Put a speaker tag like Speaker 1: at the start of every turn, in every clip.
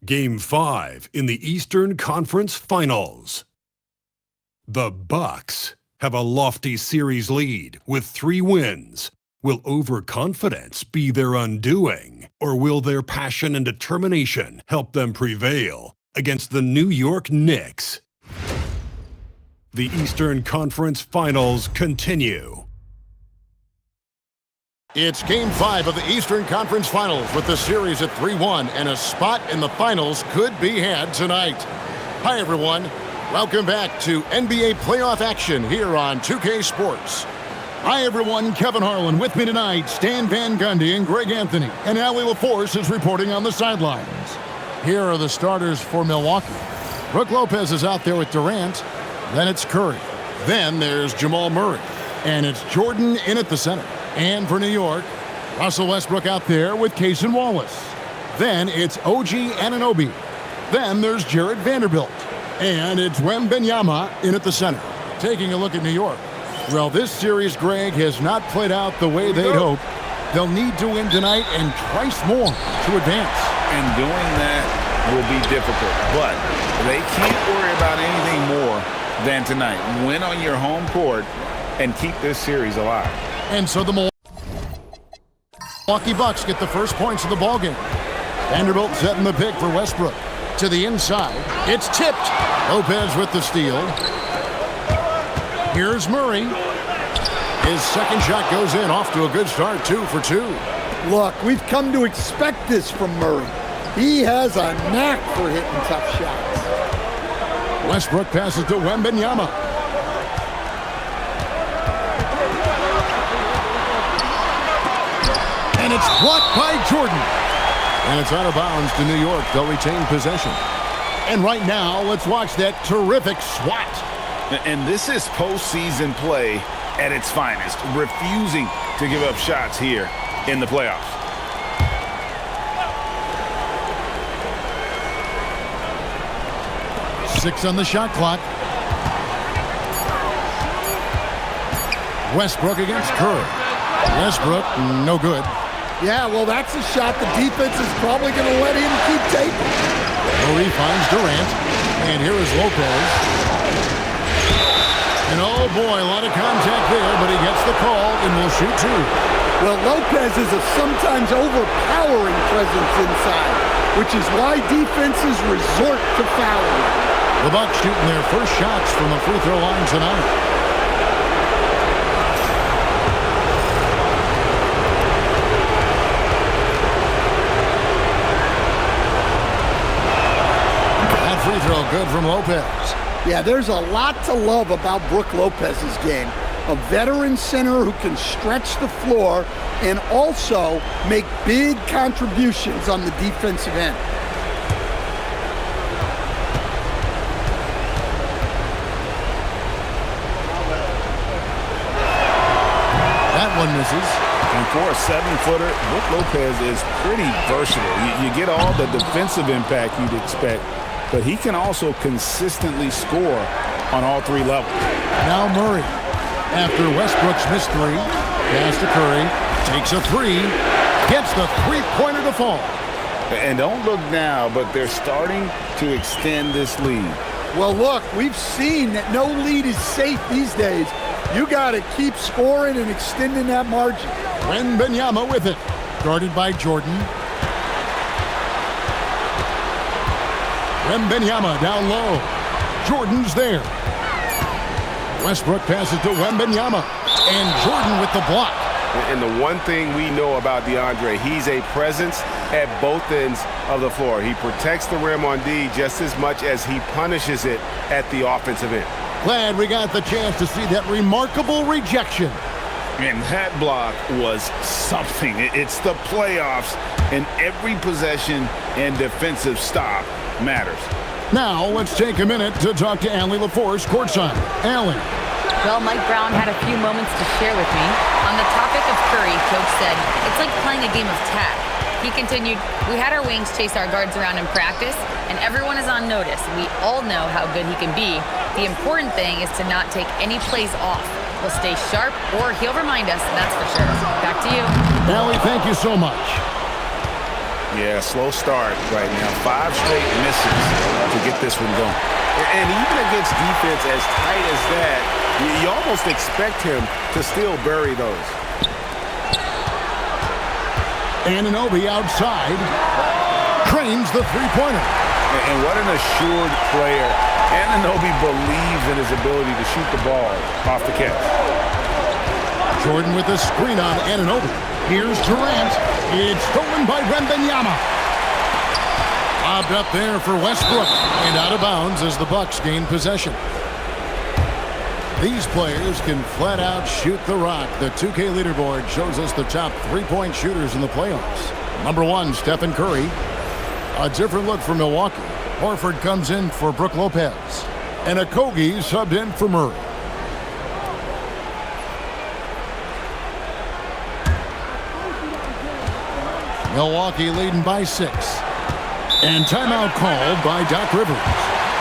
Speaker 1: Game 5 in the Eastern Conference Finals. The Bucks have a lofty series lead with 3 wins. Will overconfidence be their undoing, or will their passion and determination help them prevail against the New York Knicks? The Eastern Conference Finals continue.
Speaker 2: It's Game 5 of the Eastern Conference Finals with the series at 3-1, and a spot in the finals could be had tonight. Hi, everyone. Welcome back to NBA playoff action here on 2K Sports. Hi, everyone. Kevin Harlan with me tonight, Stan Van Gundy and Greg Anthony. And Ali LaForce is reporting on the sidelines. Here are the starters for Milwaukee. Brook Lopez is out there with Durant. Then it's Curry. Then there's Jamal Murray. And it's Jordan in at the center. And for New York, Russell Westbrook out there with Cason Wallace. Then it's OG Anunoby. Then there's Jared Vanderbilt. And it's Wembanyama in at the center. Taking a look at New York. Well, this series, Greg, has not played out the way they'd hoped. They'll need to win tonight and twice more to advance.
Speaker 3: And doing that will be difficult. But they can't worry about anything more than tonight. Win on your home court and keep this series alive.
Speaker 2: And so the Milwaukee Bucks get the first points of the ballgame. Vanderbilt setting the pick for Westbrook. To the inside. It's tipped. Lopez with the steal. Here's Murray. His second shot goes in, off to a good start, 2 for 2.
Speaker 4: Look, we've come to expect this from Murray. He has a knack for hitting tough shots.
Speaker 2: Westbrook passes to Wembanyama. And it's blocked by Jordan. And it's out of bounds to New York. They'll retain possession. And right now, let's watch that terrific swat.
Speaker 3: And this is postseason play at its finest, refusing to give up shots here in the playoffs.
Speaker 2: Six on the shot clock. Westbrook against Curry. Westbrook, no good.
Speaker 4: Yeah, well, that's a shot the defense is probably going to let him keep taking.
Speaker 2: Murray finds Durant, and here is Lopez. And oh boy, a lot of contact there, but he gets the call and will shoot 2.
Speaker 4: Well, Lopez is a sometimes overpowering presence inside, which is why defenses resort to fouling.
Speaker 2: The Bucks shooting their first shots from the free throw line tonight. Free throw good from Lopez.
Speaker 4: Yeah, there's a lot to love about Brook Lopez's game. A veteran center who can stretch the floor and also make big contributions on the defensive end.
Speaker 2: That one misses.
Speaker 3: And for a 7-footer, Brook Lopez is pretty versatile. You get all the defensive impact you'd expect, but he can also consistently score on all 3 levels.
Speaker 2: Now Murray, after Westbrook's missed 3, pass to Curry, takes a 3, gets the three-pointer to fall.
Speaker 3: And don't look now, but they're starting to extend this lead.
Speaker 4: Well, look, we've seen that no lead is safe these days. You got to keep scoring and extending that margin.
Speaker 2: Wembanyama with it, guarded by Jordan. Wembanyama down low. Jordan's there. Westbrook passes to Wembanyama. And Jordan with the block.
Speaker 5: And the one thing we know about DeAndre, he's a presence at both ends of the floor. He protects the rim on D just as much as he punishes it at the offensive end.
Speaker 2: Glad we got the chance to see that remarkable rejection.
Speaker 3: And that block was something. It's the playoffs, and every possession and defensive stop matters.
Speaker 2: Now let's take a minute to talk to Allie LaForce courtside. Allie.
Speaker 6: Well, Mike Brown had a few moments to share with me. On the topic of Curry, Coach said, it's like playing a game of tag. He continued, we had our wings chase our guards around in practice, and everyone is on notice. We all know how good he can be. The important thing is to not take any plays off. We'll stay sharp, or he'll remind us, that's for sure. Back to you.
Speaker 2: Allie, thank you so much.
Speaker 3: Yeah, slow start right now. 5 straight misses to get this one going.
Speaker 5: And even against defense as tight as that, you almost expect him to still bury those.
Speaker 2: Anunoby outside. Cranes the three-pointer.
Speaker 3: And what an assured player. Anunoby believes in his ability to shoot the ball off the catch.
Speaker 2: Jordan with a screen on Anunoby. Here's Durant. It's stolen by Wembanyama. Lobbed up there for Westbrook. And out of bounds as the Bucks gain possession. These players can flat out shoot the rock. The 2K leaderboard shows us the top three-point shooters in the playoffs. Number 1, Stephen Curry. A different look for Milwaukee. Horford comes in for Brook Lopez. And Okogie subbed in for Murray. Milwaukee leading by 6. And timeout called by Doc Rivers.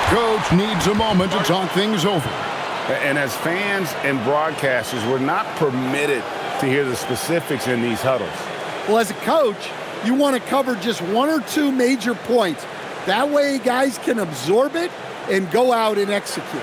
Speaker 2: Coach needs a moment to talk things over.
Speaker 3: And as fans and broadcasters, we're not permitted to hear the specifics in these huddles.
Speaker 4: Well, as a coach, you want to cover just 1 or 2 major points. That way guys can absorb it and go out and execute.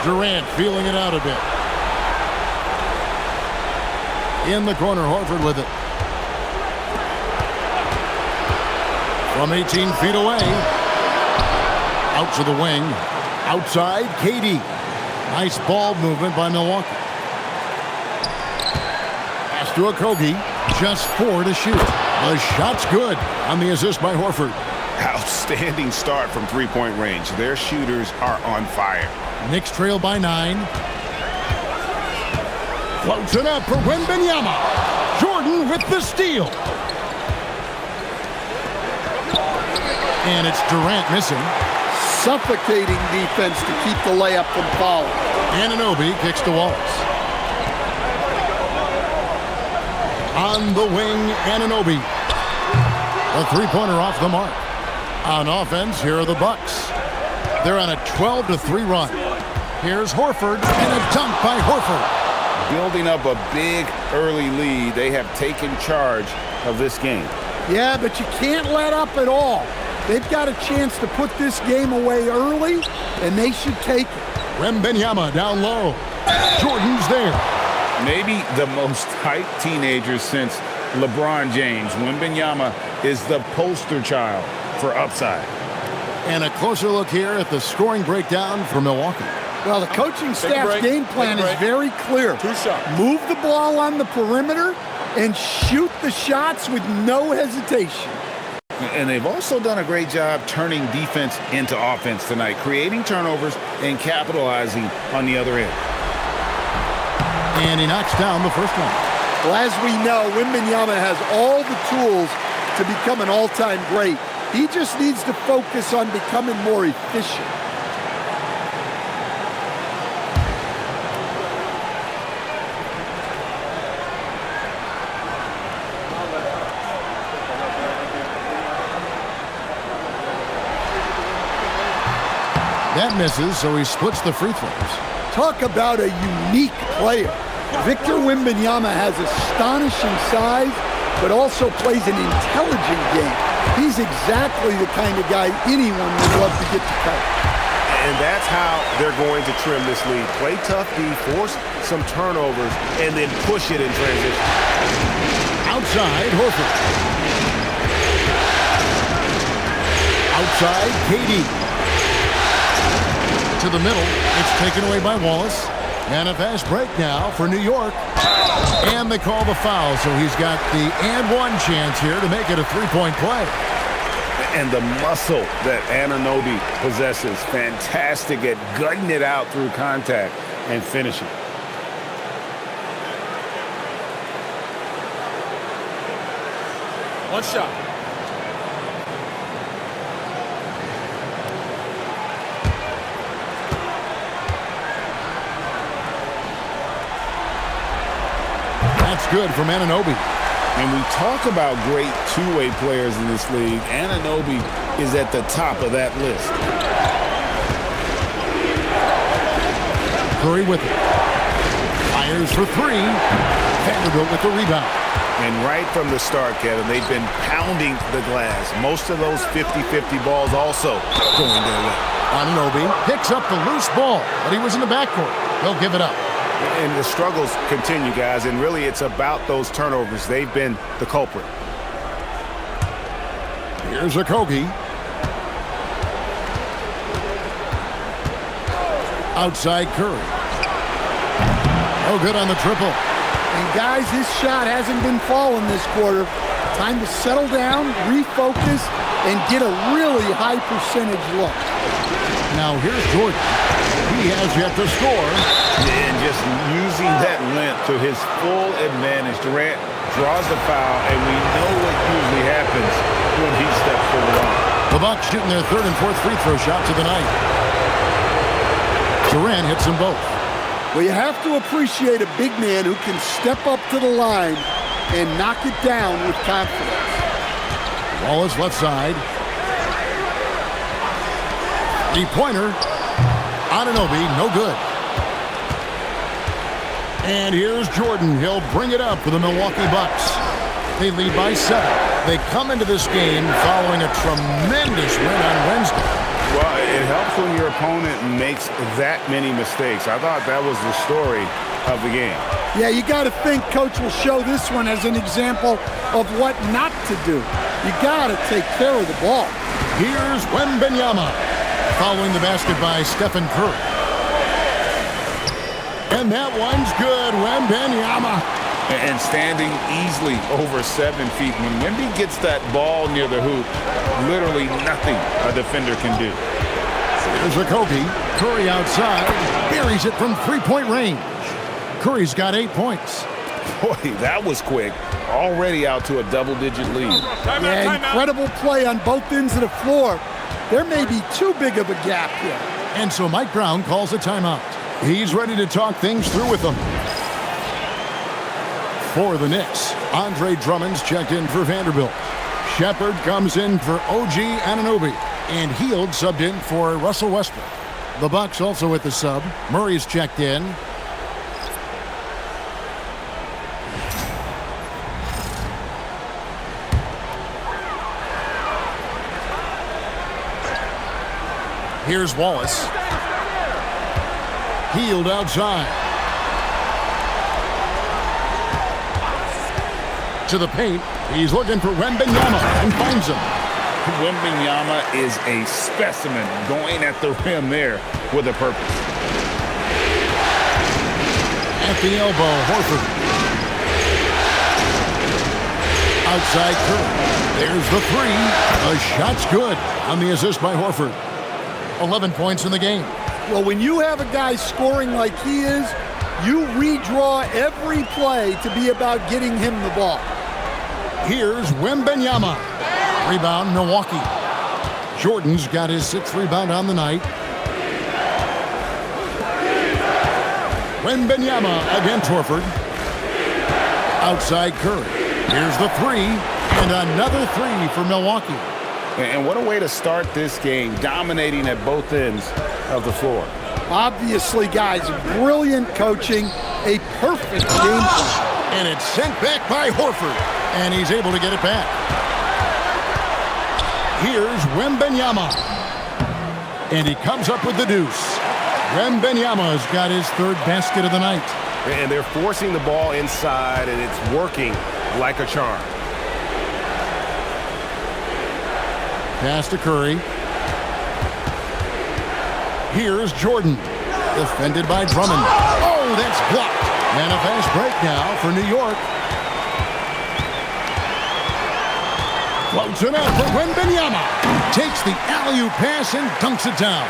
Speaker 4: Durant feeling it out a bit. In the corner, Horford with it. From 18 feet away. Out to the wing. Outside, KD. Nice ball movement by Milwaukee. Pass to Okogie. Just 4 to shoot. The shot's good on the assist by Horford.
Speaker 3: Outstanding start from three-point range. Their shooters are on fire.
Speaker 4: Knicks trail by 9. Floats it up for Wembanyama. Jordan with the steal. And it's Durant missing. Suffocating defense to keep the layup from falling. Anunoby kicks to Wallace. On the wing, Anunoby. A three-pointer off the mark. On offense, here are the Bucks. They're on a 12-3 run. Here's Horford, and a dunk by Horford.
Speaker 3: Building up a big early lead, they have taken charge of this game.
Speaker 4: Yeah, but you can't let up at all. They've got a chance to put this game away early, and they should take it. Wembanyama down low. Jordan's there.
Speaker 3: Maybe the most hyped teenager since LeBron James. Wembanyama is the poster child for upside.
Speaker 2: And a closer look here at the scoring breakdown for Milwaukee.
Speaker 4: Well, the coaching staff's game plan is very clear.
Speaker 3: 2 shots.
Speaker 4: Move the ball on the perimeter and shoot the shots with no hesitation.
Speaker 3: And they've also done a great job turning defense into offense tonight, creating turnovers and capitalizing on the other end.
Speaker 2: And he knocks down the first one.
Speaker 4: Well, as we know, Wembanyama has all the tools to become an all-time great. He just needs to focus on becoming more efficient.
Speaker 2: That misses, so he splits the free throws.
Speaker 4: Talk about a unique player. Victor Wembanyama has astonishing size, but also plays an intelligent game. He's exactly the kind of guy anyone would love to get to coach.
Speaker 5: And that's how they're going to trim this lead. Play tough D, force some turnovers, and then push it in transition.
Speaker 2: Outside, Horford. Outside, KD. To the middle, it's taken away by Wallace. And a fast break now for New York. And they call the foul, so he's got the and one chance here to make it a three-point play.
Speaker 3: And the muscle that Anunoby possesses, fantastic at gutting it out through contact and finishing.
Speaker 5: One shot.
Speaker 2: That's good from Anunoby.
Speaker 3: And we talk about great two-way players in this league. Anunoby is at the top of that list.
Speaker 2: Curry with it. Fires for three. Vanderbilt with the rebound.
Speaker 3: And right from the start, Kevin, they've been pounding the glass. Most of those 50-50 balls also going their way.
Speaker 2: Anunoby picks up the loose ball, but he was in the backcourt. They'll give it up.
Speaker 5: And the struggles continue, guys, and really it's about those turnovers. They've been the culprit.
Speaker 2: Here's Okogie. Outside Curry. Oh, good on the triple.
Speaker 4: And guys, his shot hasn't been falling this quarter. Time to settle down, refocus, and get a really high percentage look.
Speaker 2: Now here's Jordan. He has yet to score.
Speaker 3: And just using that length to his full advantage. Durant draws the foul, and we know what usually happens when he steps to the line.
Speaker 2: The Bucks shooting their third and fourth free throw shots of the night. Durant hits them both.
Speaker 4: Well, you have to appreciate a big man who can step up to the line and knock it down with confidence.
Speaker 2: Wallace left side. Three-pointer. Anunoby, no good. And here's Jordan. He'll bring it up for the Milwaukee Bucks. They lead by 7. They come into this game following a tremendous win on Wednesday.
Speaker 3: Well, it helps when your opponent makes that many mistakes. I thought that was the story of the game.
Speaker 4: Yeah, you got to think Coach will show this one as an example of what not to do. You got to take care of the ball.
Speaker 2: Here's Wembanyama, following the basket by Stephen Curry. And that one's good, Wembanyama.
Speaker 3: And standing easily over 7 feet. When Wemby gets that ball near the hoop, literally nothing a defender can do.
Speaker 2: Here's Okogie. Curry outside. Buries it from three-point range. Curry's got 8 points.
Speaker 3: Boy, that was quick. Already out to a double-digit lead.
Speaker 4: Yeah, incredible play on both ends of the floor. There may be too big of a gap here.
Speaker 2: And so Mike Brown calls a timeout. He's ready to talk things through with them. For the Knicks, Andre Drummond's checked in for Vanderbilt. Shepard comes in for OG Anunoby. And Hield subbed in for Russell Westbrook. The Bucks also with the sub. Murray's checked in. Here's Wallace. Hield outside. To the paint. He's looking for Wembanyama and finds him.
Speaker 3: Wembanyama is a specimen going at the rim there with a purpose.
Speaker 2: At the elbow, Horford. Outside Curry. There's the three. The shot's good on the assist by Horford. 11 points in the game.
Speaker 4: Well, when you have a guy scoring like he is, you redraw every play to be about getting him the ball.
Speaker 2: Here's Wembanyama. Rebound, Milwaukee. Jordan's got his 6th rebound on the night. Wembanyama against Horford. Outside Curry. Here's the three, and another three for Milwaukee.
Speaker 3: And what a way to start this game, dominating at both ends of the floor.
Speaker 4: Obviously, guys, brilliant coaching, a perfect game plan.
Speaker 2: And it's sent back by Horford, and he's able to get it back. Here's Wembanyama, and he comes up with the deuce. Wembanyama's got his 3rd basket of the night.
Speaker 5: And they're forcing the ball inside, and it's working like a charm.
Speaker 2: Pass to Curry. Here's Jordan. Defended by Drummond. Oh, that's blocked. And a fast break now for New York. Floats it out for Wembanyama. Takes the alley-oop pass and dunks it down.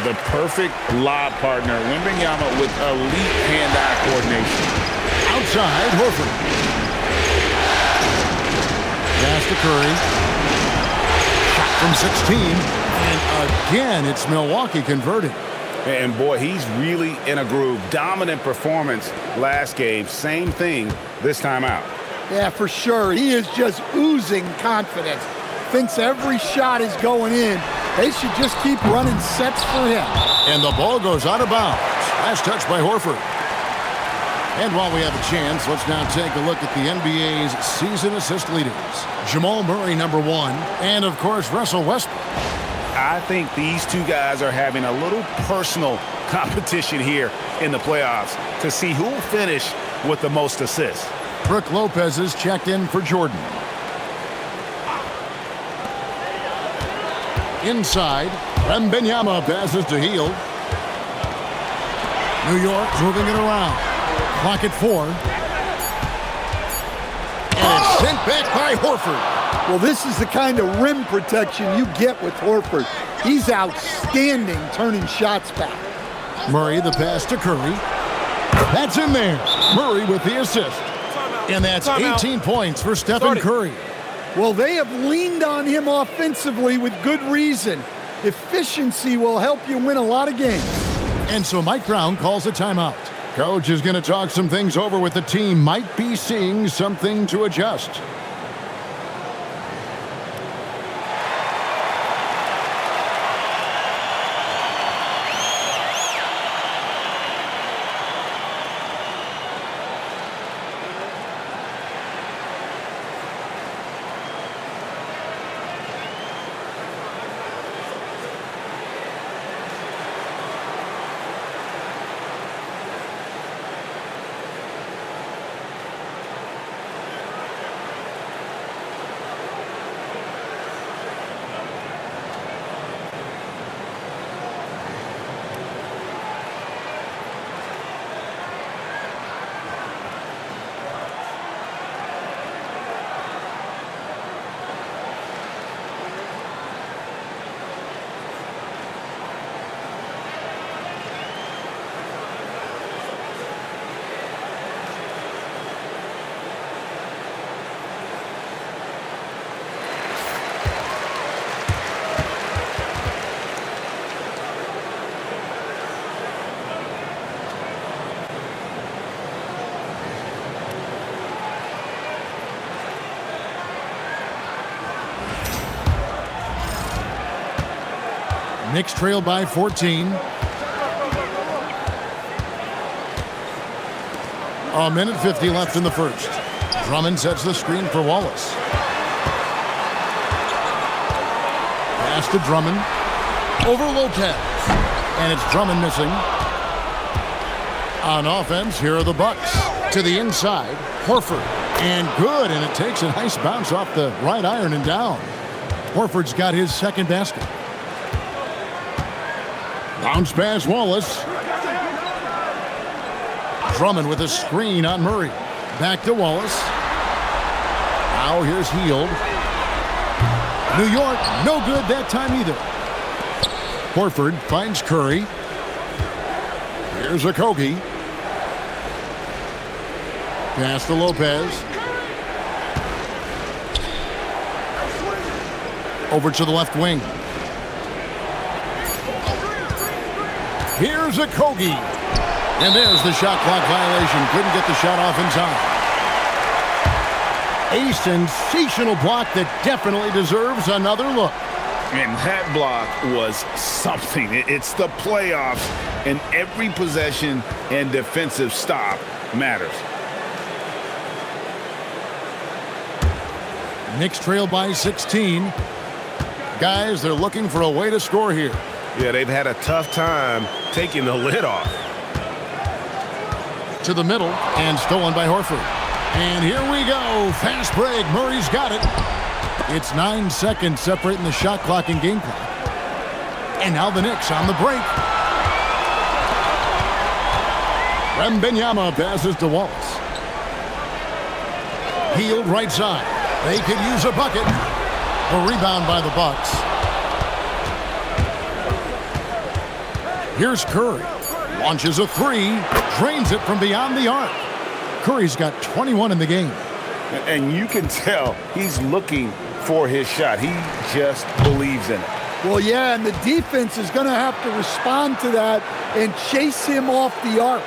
Speaker 3: The perfect lob partner. Wembanyama with elite hand-eye coordination.
Speaker 2: Outside, Horford. Pass to Curry. From 16, and again, it's Milwaukee converting.
Speaker 3: And boy, he's really in a groove. Dominant performance last game. Same thing this time out.
Speaker 4: Yeah, for sure. He is just oozing confidence. Thinks every shot is going in. They should just keep running sets for him.
Speaker 2: And the ball goes out of bounds. Last touch by Horford. And while we have a chance, let's now take a look at the NBA's season assist leaders. Jamal Murray, number 1, and of course, Russell Westbrook.
Speaker 3: I think these two guys are having a little personal competition here in the playoffs to see who will finish with the most assists.
Speaker 2: Brook Lopez is checked in for Jordan. Inside, Wembanyama passes to Hield. New York moving it around. Clock at 4. And it's sent back by Horford.
Speaker 4: Well, this is the kind of rim protection you get with Horford. He's outstanding turning shots back.
Speaker 2: Murray, the pass to Curry. That's in there. Murray with the assist. And that's 18 points for Stephen Curry.
Speaker 4: Well, they have leaned on him offensively with good reason. Efficiency will help you win a lot of games.
Speaker 2: And so Mike Brown calls a timeout. Coach is going to talk some things over with the team. Might be seeing something to adjust. Knicks trail by 14. A minute 50 left in the first. Drummond sets the screen for Wallace. Pass to Drummond. Over Lopez. And it's Drummond missing. On offense, here are the Bucks. To the inside, Horford. And good, and it takes a nice bounce off the right iron and down. Horford's got his second basket. Bounce pass Wallace. Drummond with a screen on Murray. Back to Wallace. Now here's Hield. New York, no good that time either. Horford finds Curry. Here's Okogie. Pass to Lopez. Over to the left wing. Here's Okogie. And there's the shot clock violation. Couldn't get the shot off in time. A sensational block that definitely deserves another look.
Speaker 3: And that block was something. It's the playoffs, and every possession and defensive stop matters.
Speaker 2: Knicks trail by 16. Guys, they're looking for a way to score here.
Speaker 5: Yeah, they've had a tough time taking the lid off.
Speaker 2: To the middle, and stolen by Horford. And here we go. Fast break. Murray's got it. It's 9 seconds separating the shot clock and game clock. And now the Knicks on the break. Wembanyama passes to Wallace. Hield right side. They could use a bucket. A rebound by the Bucks. Here's Curry. Launches a three. Drains it from beyond the arc. Curry's got 21 in the game.
Speaker 3: And you can tell he's looking for his shot. He just believes in it.
Speaker 4: Well, yeah, and the defense is going to have to respond to that and chase him off the arc.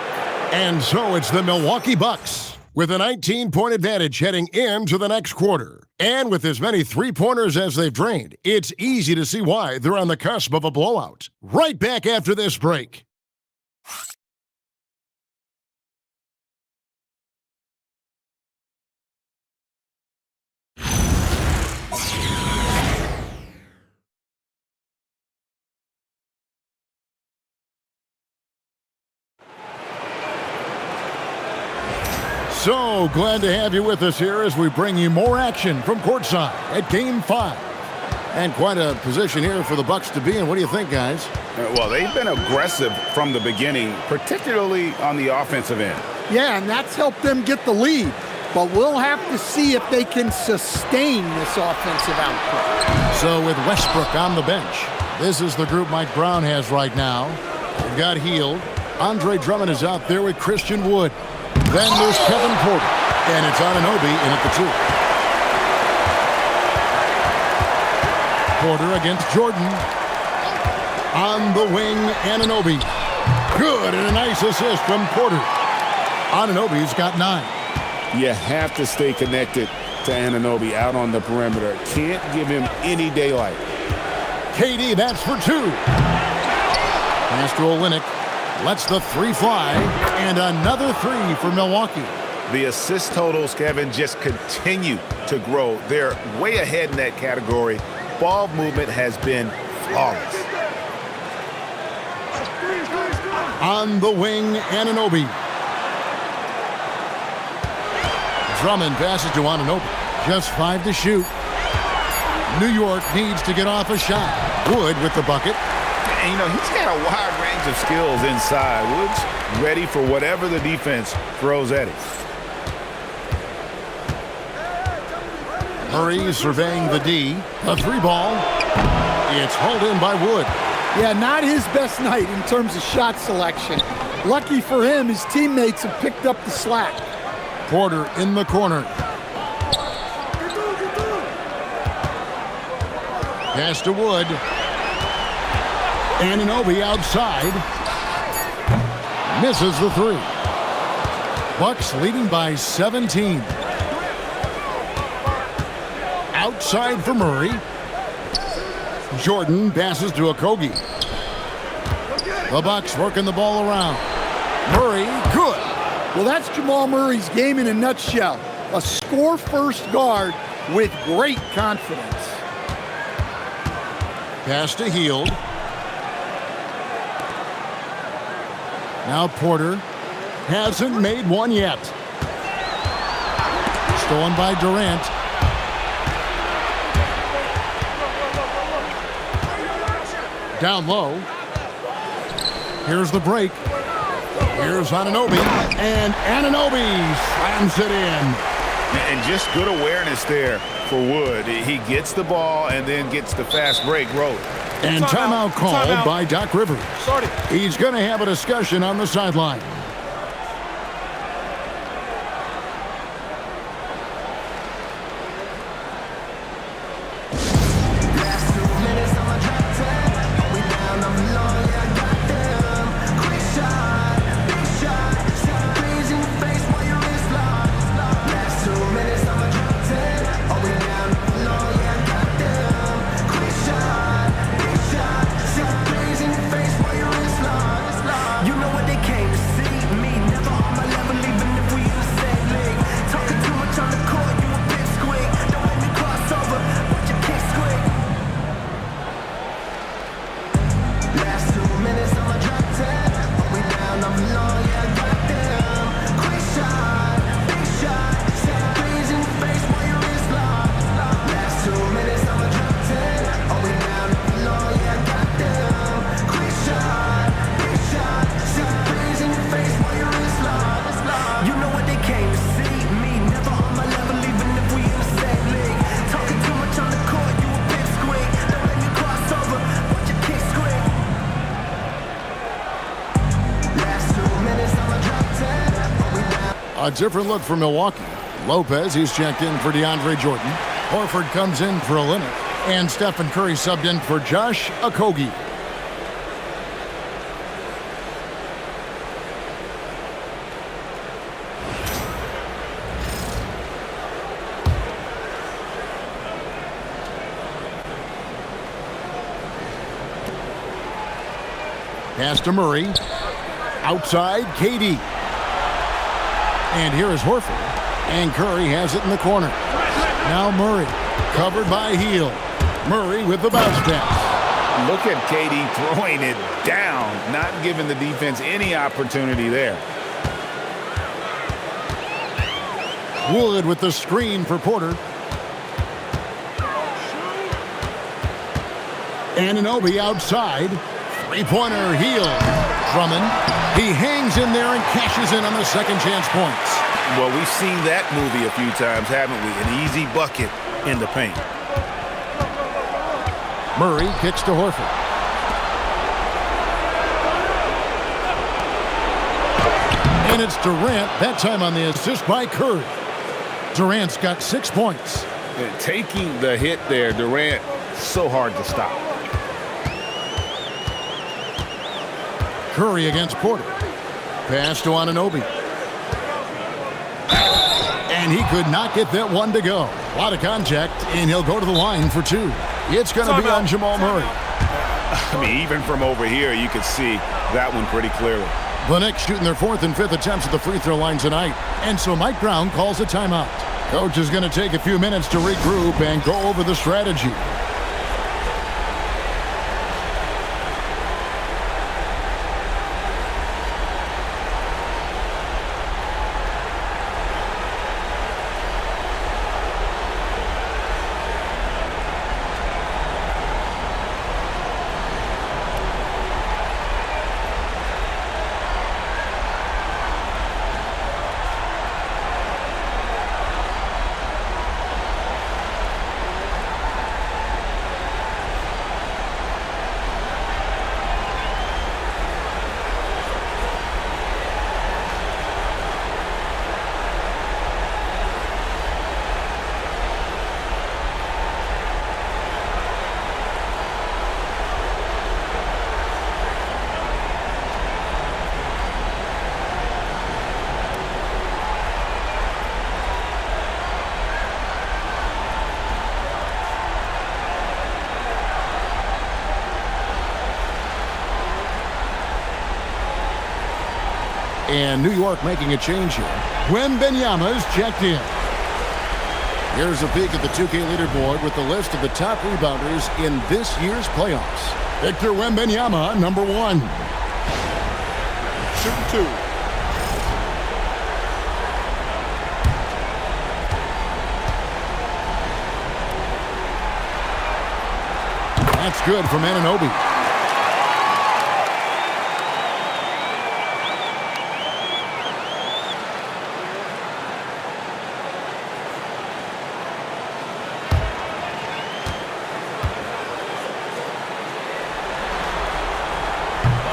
Speaker 2: And so it's the Milwaukee Bucks with a 19-point advantage heading into the next quarter. And with as many three-pointers as they've drained, it's easy to see why they're on the cusp of a blowout. Right back after this break. So glad to have you with us here as we bring you more action from courtside at Game 5. And quite a position here for the Bucks to be in. What do you think, guys?
Speaker 3: Well, they've been aggressive from the beginning, particularly on the offensive end.
Speaker 4: Yeah, and that's helped them get the lead. But we'll have to see if they can sustain this offensive output.
Speaker 2: So with Westbrook on the bench, this is the group Mike Brown has right now. We've got Hield. Andre Drummond is out there with Christian Wood. Then there's Kevin Porter, and it's Anunoby in at the 2. Porter against Jordan. On the wing, Anunoby. Good, and a nice assist from Porter. Anunoby's got 9.
Speaker 3: You have to stay connected to Anunoby out on the perimeter. Can't give him any daylight.
Speaker 2: KD, that's for 2. Pass to Olynyk. Lets the 3 fly, and another 3 for Milwaukee.
Speaker 5: The assist totals, Kevin, just continue to grow. They're way ahead in that category. Ball movement has been flawless.
Speaker 2: On the wing, Anunoby. Drummond passes to Anunoby. Just 5 to shoot. New York needs to get off a shot. Wood with the bucket.
Speaker 3: And, he's got a wide range of skills inside. Wood's ready for whatever the defense throws at him.
Speaker 2: Murray surveying the D. A 3 ball. It's hauled in by Wood.
Speaker 4: Yeah, not his best night in terms of shot selection. Lucky for him, his teammates have picked up the slack.
Speaker 2: Porter in the corner. Pass to Wood. Anunoby outside. Misses the 3. Bucks leading by 17. Outside for Murray. Jordan passes to Okogie. The Bucks working the ball around. Murray, good.
Speaker 4: Well, that's Jamal Murray's game in a nutshell. A score-first guard with great confidence.
Speaker 2: Pass to Hield. Now Porter hasn't made one yet. Stolen by Durant. Down low. Here's the break. Here's Anunoby. And Anunoby slams it in.
Speaker 3: And just good awareness there for Wood. He gets the ball and then gets the fast break road.
Speaker 2: And timeout called by Doc Rivers. He's going to have a discussion on the sideline. A different look for Milwaukee. Lopez, he's checked in for DeAndre Jordan. Horford comes in for Olynyk. And Stephen Curry subbed in for Josh Okogie. Pass to Murray. Outside, KD. And here is Horford. And Curry has it in the corner. Now Murray, covered by Hield. Murray with the bounce pass.
Speaker 3: Look at KD throwing it down, not giving the defense any opportunity there.
Speaker 2: Wood with the screen for Porter. Anunoby outside. Three-pointer, Hield. Drummond. He hangs in there and cashes in on the second chance points.
Speaker 3: Well, we've seen that movie a few times, haven't we? An easy bucket in the paint.
Speaker 2: Murray kicks to Horford. And it's Durant, that time on the assist by Curry. Durant's got 6 points.
Speaker 3: And taking the hit there, Durant, so hard to stop.
Speaker 2: Curry against Porter. Pass to Anunoby. And he could not get that one to go. A lot of contact, and he'll go to the line for two. It's going to be on Jamal Murray.
Speaker 3: I mean, even from over here, you could see that one pretty clearly.
Speaker 2: The Knicks shooting their 4th and 5th attempts at the free throw line tonight. And so Mike Brown calls a timeout. Coach is going to take a few minutes to regroup and go over the strategy. And New York making a change here. Wembanyama's checked in. Here's a peek at the 2K leaderboard with the list of the top rebounders in this year's playoffs. Victor Wembanyama, number 1.
Speaker 3: Shooting 2.
Speaker 2: That's good from Anunoby.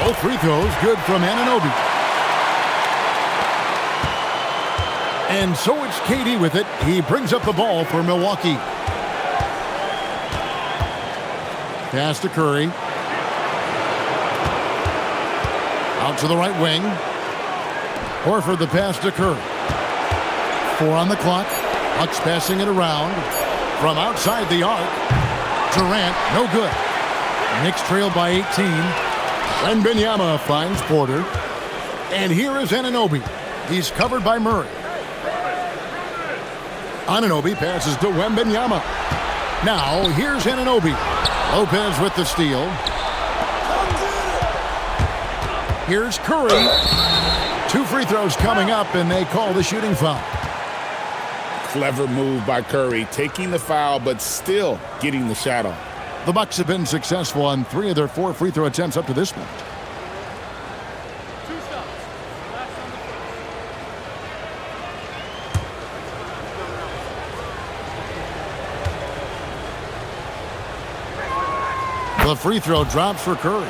Speaker 2: Both free throws good from Anunoby. And so it's KD with it. He brings up the ball for Milwaukee. Pass to Curry. Out to the right wing. Horford the pass to Curry. 4 on the clock. Bucks passing it around. From outside the arc. Durant, no good. Knicks trailed by 18. Wembanyama finds Porter. And here is Anunoby. He's covered by Murray. Anunoby passes to Wembanyama. Now, here's Anunoby. Lopez with the steal. Here's Curry. 2 free throws coming up, and they call the shooting foul.
Speaker 3: Clever move by Curry, taking the foul, but still getting the shot off.
Speaker 2: The Bucks have been successful on 3 of their 4 free throw attempts up to this point. The free throw drops for Curry.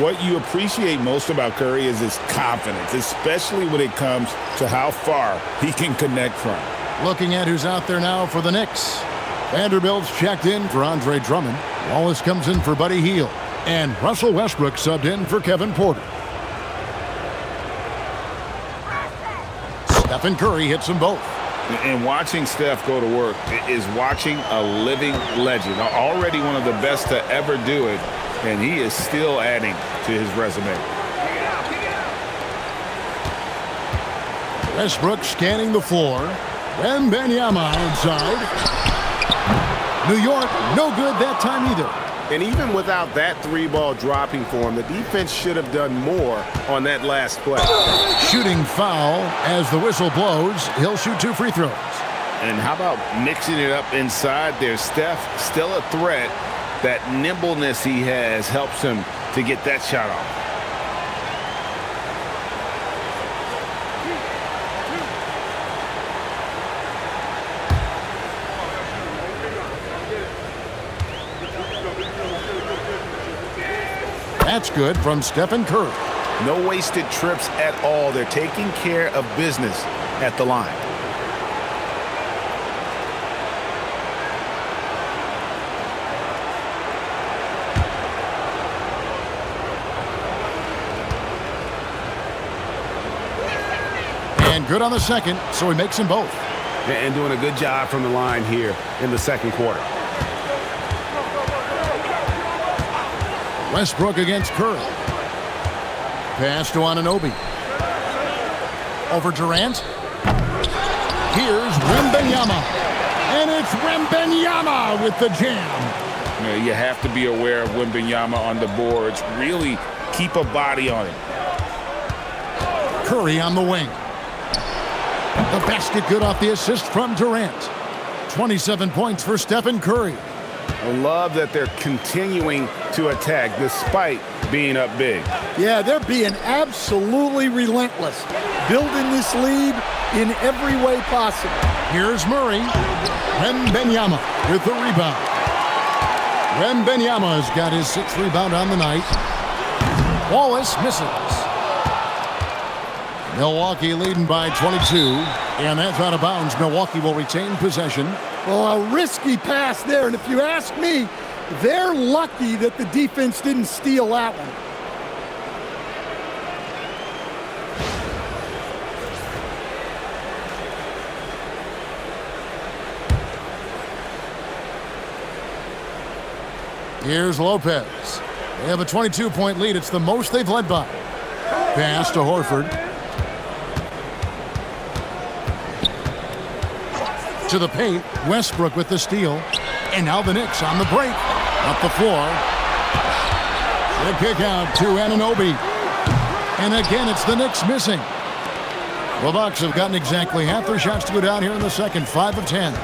Speaker 3: What you appreciate most about Curry is his confidence, especially when it comes to how far he can connect from.
Speaker 2: Looking at who's out there now for the Knicks. Vanderbilt's checked in for Andre Drummond. Wallace comes in for Buddy Hield. And Russell Westbrook subbed in for Kevin Porter. Stephen Curry hits them both.
Speaker 3: And watching Steph go to work is watching a living legend. Already one of the best to ever do it, and he is still adding to his resume.
Speaker 2: Westbrook scanning the floor. Wembanyama outside. New York, no good that time either.
Speaker 5: And even without that 3-ball dropping for him, the defense should have done more on that last play.
Speaker 2: Shooting foul as the whistle blows. He'll shoot 2 free throws.
Speaker 3: And how about mixing it up inside there? Steph, still a threat. That nimbleness he has helps him to get that shot off.
Speaker 2: That's good from Stephen Curry.
Speaker 3: No wasted trips at all. They're taking care of business at the line.
Speaker 2: And good on the second, so he makes them both.
Speaker 5: And doing a good job from the line here in the second quarter.
Speaker 2: Westbrook against Curry. Pass to Anunoby. Over Durant. Here's Wembanyama. And it's Wembanyama with the jam.
Speaker 3: You have to be aware of Wembanyama on the boards. Really keep a body on him.
Speaker 2: Curry on the wing. The basket good off the assist from Durant. 27 points for Stephen Curry.
Speaker 5: I love that they're continuing to attack despite being up big.
Speaker 4: Yeah, they're being absolutely relentless, building this lead in every way possible.
Speaker 2: Here's Murray. Wembanyama with the rebound. Wembanyama's got his 6th rebound on the night. Wallace misses. Milwaukee leading by 22, and that's out of bounds. Milwaukee will retain possession.
Speaker 4: Well, a risky pass there, and if you ask me, they're lucky that the defense didn't steal that one.
Speaker 2: Here's Lopez. They have a 22-point lead. It's the most they've led by. Pass to Horford. To the paint, Westbrook with the steal. And now the Knicks on the break. Up the floor. The kick out to Anunoby. And again, it's the Knicks missing. The Bucks have gotten exactly half their shots to go down here in the second, 5 of 10.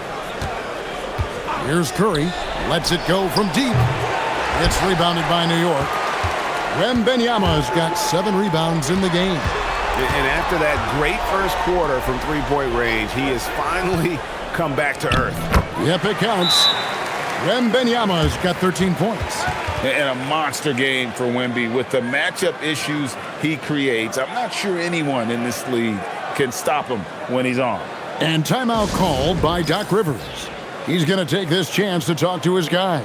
Speaker 2: Here's Curry. Lets it go from deep. It's rebounded by New York. Wembanyama's got 7 rebounds in the game.
Speaker 5: And after that great first quarter from three-point range, he has finally come back to earth.
Speaker 2: Yep, it counts. Wembanyama's got 13 points.
Speaker 3: And a monster game for Wemby with the matchup issues he creates. I'm not sure anyone in this league can stop him when he's on.
Speaker 2: And timeout called by Doc Rivers. He's going to take this chance to talk to his guys.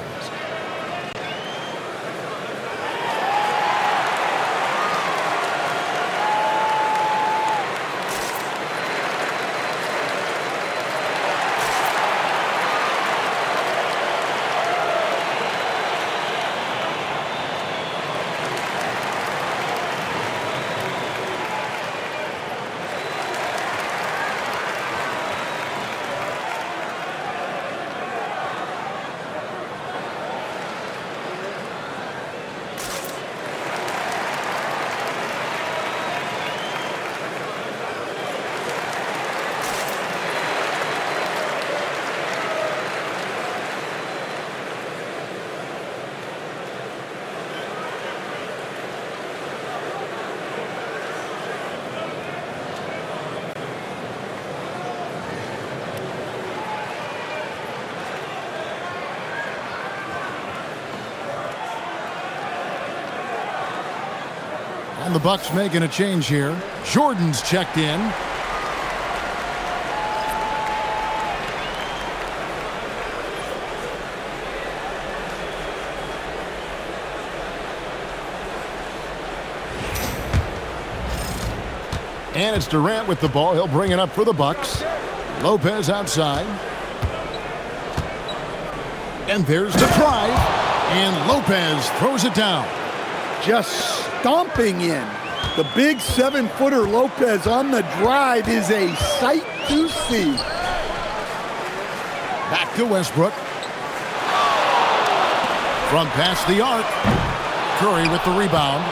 Speaker 2: And the Bucks making a change here. Jordan's checked in. And it's Durant with the ball. He'll bring it up for the Bucks. Lopez outside. And there's the drive. And Lopez throws it down. Just stomping in. The big 7-footer Lopez on the drive is a sight to see. Back to Westbrook. From past the arc. Curry with the rebound.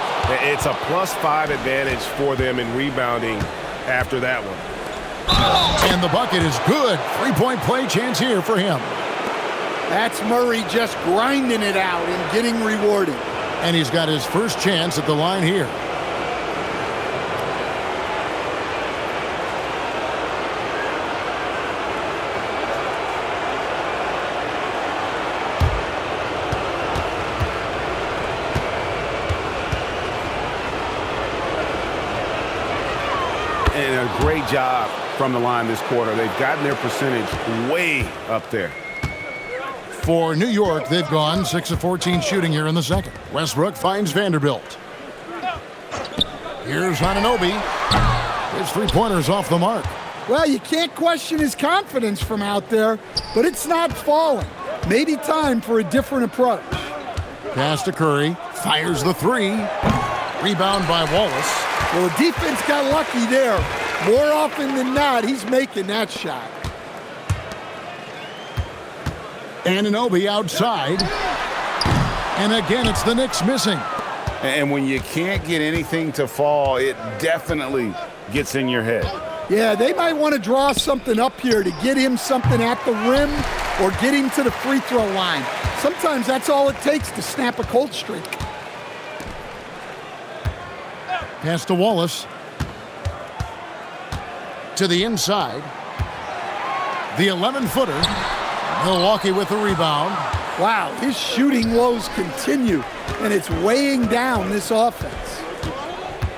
Speaker 5: It's a +5 advantage for them in rebounding after that one.
Speaker 2: And the bucket is good. 3-point play chance here for him. That's Murray just grinding it out and getting rewarded. And he's got his first chance at the line here.
Speaker 5: And a great job from the line this quarter. They've gotten their percentage way up there.
Speaker 2: For New York, they've gone 6 of 14 shooting here in the second. Westbrook finds Vanderbilt. Here's Anunoby. His three-pointer's off the mark. Well, you can't question his confidence from out there, but it's not falling. Maybe time for a different approach. Pass to Curry. Fires the three. Rebound by Wallace. Well, the defense got lucky there. More often than not, he's making that shot. Anunoby outside. And again, it's the Knicks missing.
Speaker 3: And when you can't get anything to fall, it definitely gets in your head.
Speaker 4: Yeah, they might want to draw something up here to get him something at the rim or get him to the free throw line. Sometimes that's all it takes to snap a cold streak. Pass to Wallace. To the inside. The 11-footer. Milwaukee with the rebound. Wow, his shooting woes continue, and it's weighing down this offense.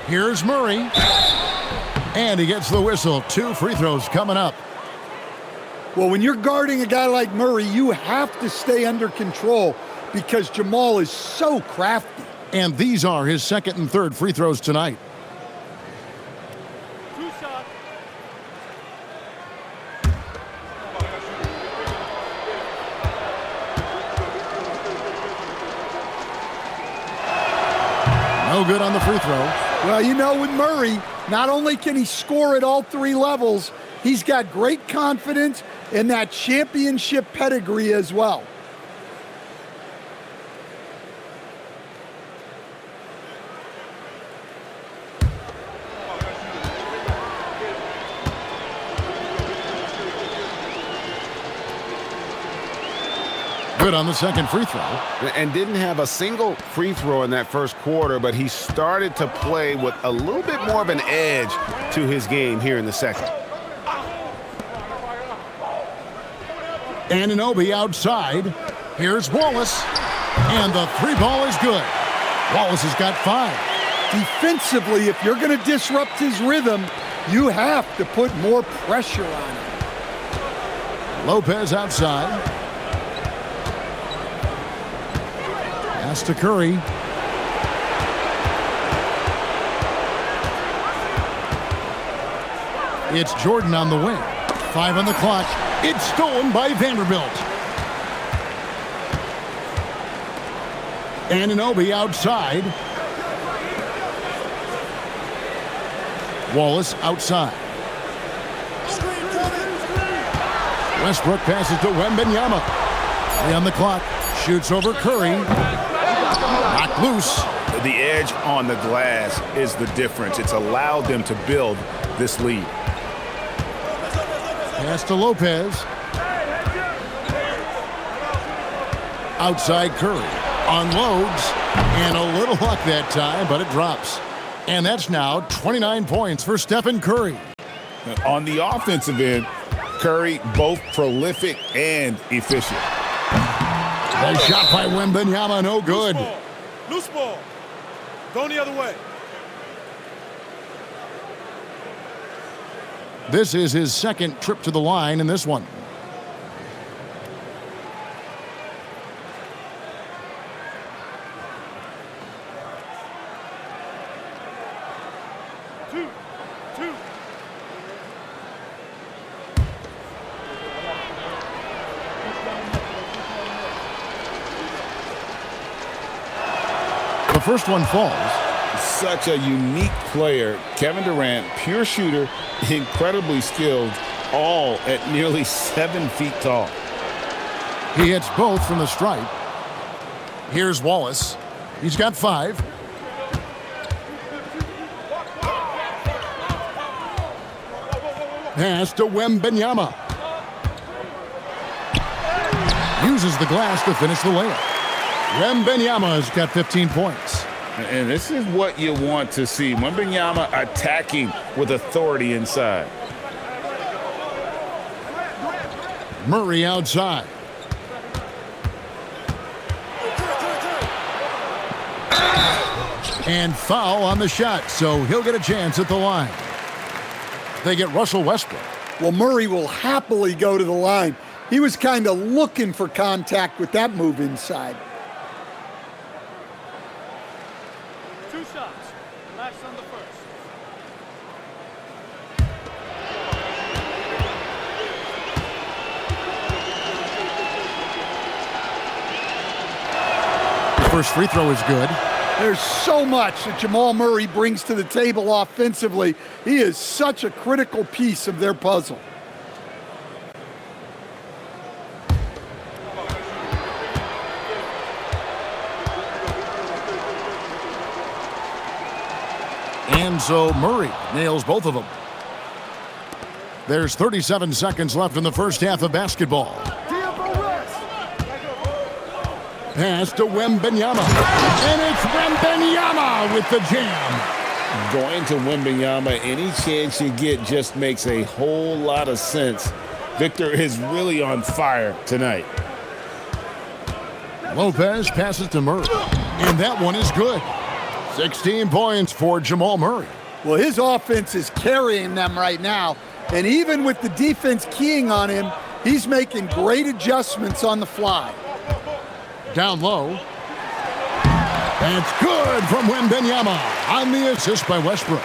Speaker 4: Here's Murray. And he gets the whistle. 2 free throws coming up. Well, when you're guarding a guy like Murray, you have to stay under control because Jamal is so crafty. And these are his second and third free throws tonight. No good on the free throw. Well, you know, with Murray, not only can he score at all 3 levels, he's got great confidence and that championship pedigree as well. Good on the second free throw.
Speaker 5: And didn't have a single free throw in that first quarter, but he started to play with a little bit more of an edge to his game here in the second.
Speaker 2: Anunoby outside. Here's Wallace, and the three ball is good. Wallace has got 5.
Speaker 4: Defensively, if you're going to disrupt his rhythm, you have to put more pressure on him.
Speaker 2: Lopez outside. Pass to Curry. It's Jordan on the wing. 5 on the clock. It's stolen by Vanderbilt. Anunoby outside. Wallace outside. Westbrook passes to Wembanyama. 3 on the clock. Shoots over Curry. Knocked loose.
Speaker 3: The edge on the glass is the difference. It's allowed them to build this lead.
Speaker 2: Pass to Lopez. Outside Curry. Unloads. And a little luck that time, but it drops. And that's now 29 points for Stephen Curry.
Speaker 3: On the offensive end, Curry both prolific and efficient.
Speaker 2: Nice shot by Wembanyama, no good.
Speaker 7: Loose ball. Going the other way.
Speaker 2: This is his second trip to the line in this one.
Speaker 7: Two.
Speaker 2: The first one falls.
Speaker 3: Such a unique player. Kevin Durant, pure shooter, incredibly skilled, all at nearly 7 feet tall.
Speaker 2: He hits both from the stripe. Here's Wallace. He's got 5. Pass to Wembanyama. Uses the glass to finish the layup. Wembanyama's got 15 points.
Speaker 3: And this is what you want to see. Wembanyama attacking with authority inside.
Speaker 2: Murray outside. And foul on the shot, so he'll get a chance at the line. They get Russell Westbrook.
Speaker 4: Well, Murray will happily go to the line. He was kind of looking for contact with that move inside.
Speaker 7: 2 shots. Relax on the first.
Speaker 2: The first free throw is good.
Speaker 4: There's so much that Jamal Murray brings to the table offensively. He is such a critical piece of their puzzle. And so Murray nails both of them. There's 37 seconds left in the first half of basketball. Pass to Wembanyama. And it's Wembanyama with the jam.
Speaker 3: Going to Wembanyama, any chance you get just makes a whole lot of sense. Victor is really on fire tonight.
Speaker 2: Lopez passes to Murray. And that one is good. 16 points for Jamal Murray. Well, his offense is carrying them right now. And even with the defense keying on him, he's making great adjustments on the fly. Down low. That's good from Wembanyama on the assist by Westbrook.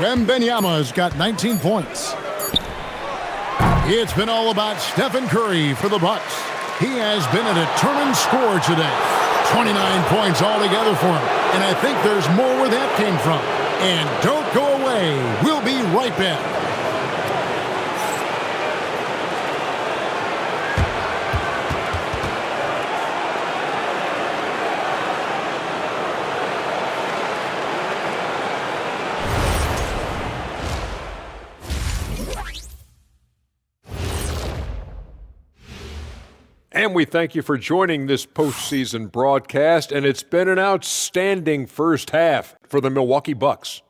Speaker 2: Wembanyama's got 19 points. It's been all about Stephen Curry for the Bucks. He has been a determined scorer today. 29 points altogether for him. And I think there's more where that came from. And don't go away. We'll be right back.
Speaker 8: And we thank you for joining this postseason broadcast, and it's been an outstanding first half for the Milwaukee Bucks.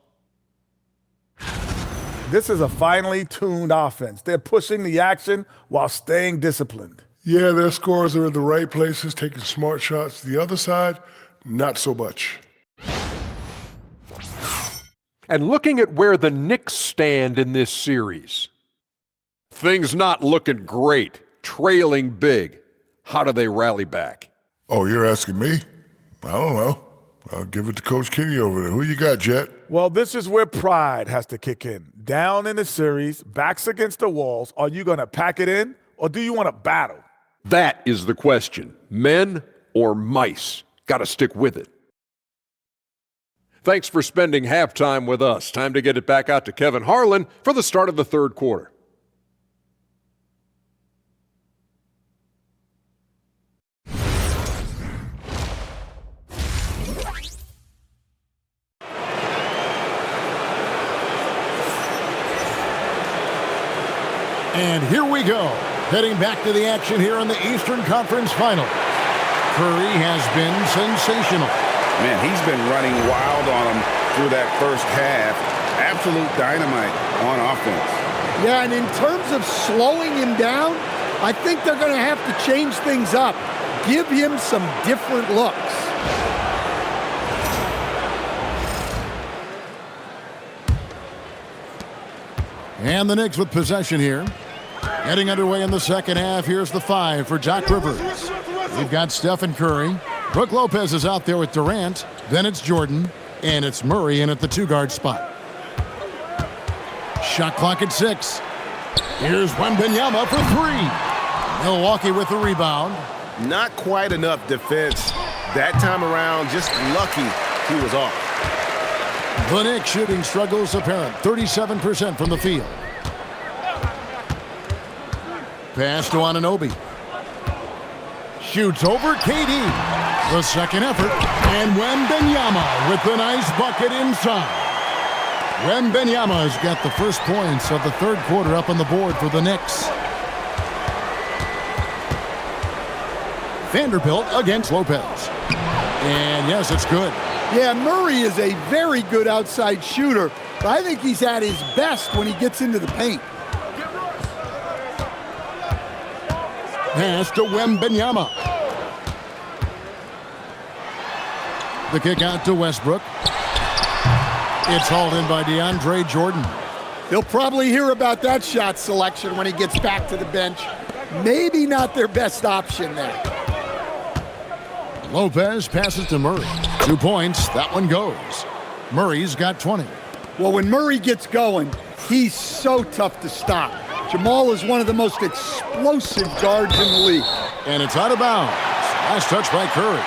Speaker 9: This is a finely tuned offense. They're pushing the action while staying disciplined. Yeah, their scores are in the right places, taking smart shots. The other side, not so much.
Speaker 8: And looking at where the Knicks stand in this series, things not looking great, trailing big. How do they rally back?
Speaker 9: Oh, you're asking me? I don't know. I'll give it to Coach Kenny over there. Who you got, Jet?
Speaker 10: Well, this is where pride has to kick in. Down in the series, backs against the walls, are you going to pack it in or do you want to battle?
Speaker 8: That is the question. Men or mice? Got to stick with it. Thanks for spending halftime with us. Time to get it back out to Kevin Harlan for the start of the third quarter.
Speaker 2: And here we go. Heading back to the action here in the Eastern Conference Final. Curry has been sensational.
Speaker 3: Man, he's been running wild on him through that first half. Absolute dynamite on offense.
Speaker 4: Yeah, and in terms of slowing him down, I think they're going to have to change things up. Give him some different looks.
Speaker 2: And the Knicks with possession here. Getting underway in the second half. Here's the 5 for Doc Rivers. We've got Stephen Curry. Brook Lopez is out there with Durant. Then it's Jordan. And it's Murray in at the 2-guard spot. Shot clock at 6. Here's Wembanyama for 3. Milwaukee with the rebound.
Speaker 5: Not quite enough defense that time around. Just lucky he was off.
Speaker 2: The Knicks shooting struggles apparent. 37% from the field. Pass to Anunoby. Shoots over KD. The second effort. And Wembanyama with the nice bucket inside. Wembanyama has got the first points of the third quarter up on the board for the Knicks. Vanderbilt against Lopez. And yes, it's good.
Speaker 4: Yeah, Murray is a very good outside shooter, but I think he's at his best when he gets into the paint.
Speaker 2: Pass to Wembanyama. The kick out to Westbrook. It's hauled in by DeAndre Jordan.
Speaker 4: He'll probably hear about that shot selection when he gets back to the bench. Maybe not their best option there.
Speaker 2: Lopez passes to Murray. 2 points. That one goes. Murray's got 20.
Speaker 4: Well, when Murray gets going, he's so tough to stop. Jamal is one of the most explosive guards in the league.
Speaker 2: And it's out of bounds. Last touch by Curry.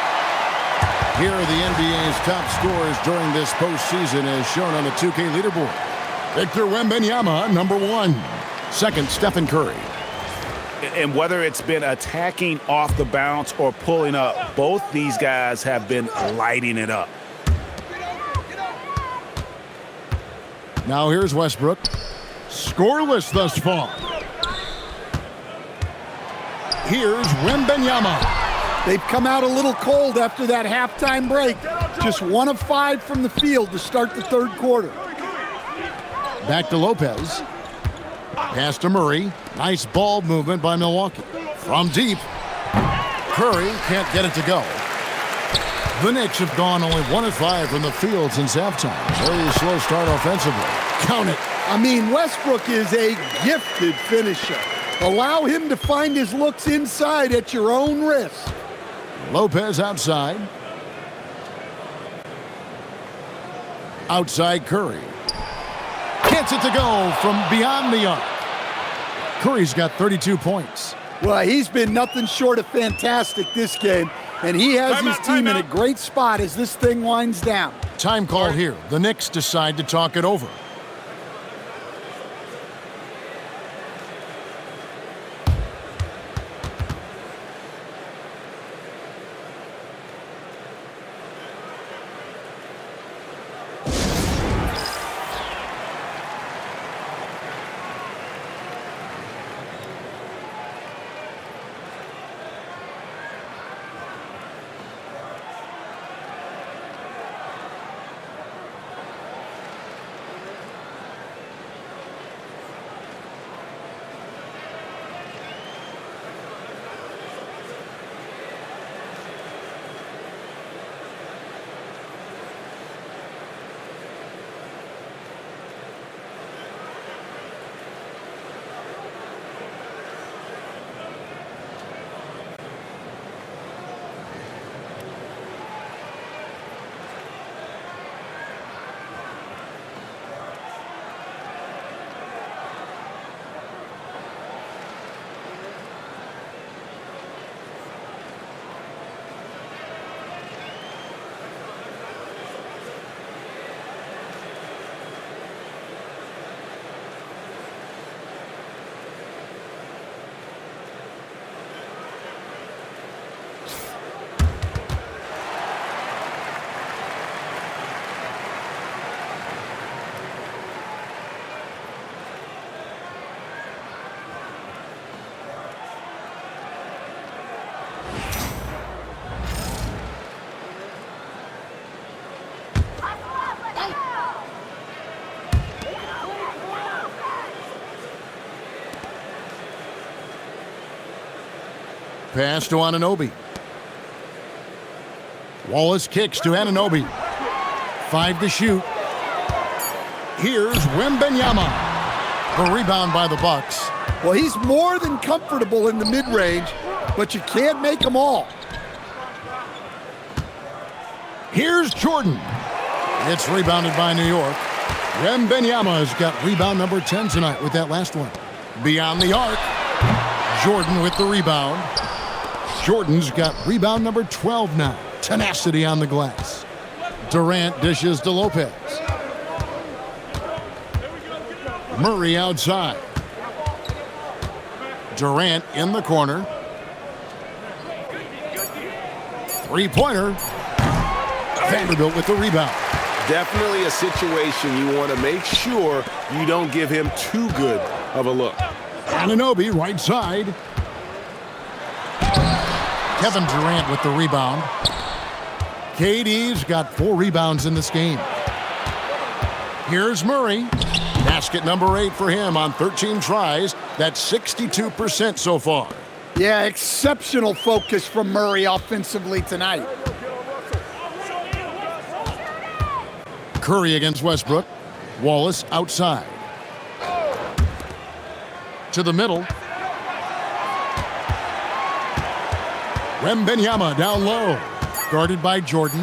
Speaker 2: Here are the NBA's top scorers during this postseason as shown on the 2K leaderboard. Victor Wembanyama, number 1. Second, Stephen Curry.
Speaker 3: And whether it's been attacking off the bounce or pulling up, both these guys have been lighting it up.
Speaker 2: Now here's Westbrook. Scoreless thus far. Here's Wembanyama.
Speaker 4: They've come out a little cold after that halftime break. Just 1 of 5 from the field to start the third quarter.
Speaker 2: Back to Lopez. Pass to Murray. Nice ball movement by Milwaukee. From deep. Curry can't get it to go. The Knicks have gone only 1 of 5 from the field since halftime. Very slow start offensively. Count it.
Speaker 4: I mean, Westbrook is a gifted finisher. Allow him to find his looks inside at your own risk.
Speaker 2: Lopez outside. Outside Curry. Gets it to go from beyond the arc. Curry's got 32 points.
Speaker 4: Well, he's been nothing short of fantastic this game, and he has his team in a great spot as this thing winds down.
Speaker 2: Time call here. The Knicks decide to talk it over. Pass to Anunoby. Wallace kicks to Anunoby. 5 to shoot. Here's Wembanyama. The rebound by the Bucks.
Speaker 4: Well, he's more than comfortable in the mid-range, but you can't make them all.
Speaker 2: Here's Jordan. It's rebounded by New York. Wembanyama has got rebound number 10 tonight with that last one. Beyond the arc. Jordan with the rebound. Jordan's got rebound number 12 now. Tenacity on the glass. Durant dishes to Lopez. Murray outside. Durant in the corner. Three-pointer. Vanderbilt with the rebound.
Speaker 5: Definitely a situation you want to make sure you don't give him too good of a look.
Speaker 2: Anunoby right side. Kevin Durant with the rebound. KD's got 4 rebounds in this game. Here's Murray. Basket number 8 for him on 13 tries. That's 62% so far.
Speaker 4: Yeah, exceptional focus from Murray offensively tonight.
Speaker 2: Curry against Westbrook. Wallace outside. To the middle. Wembanyama down low. Guarded by Jordan.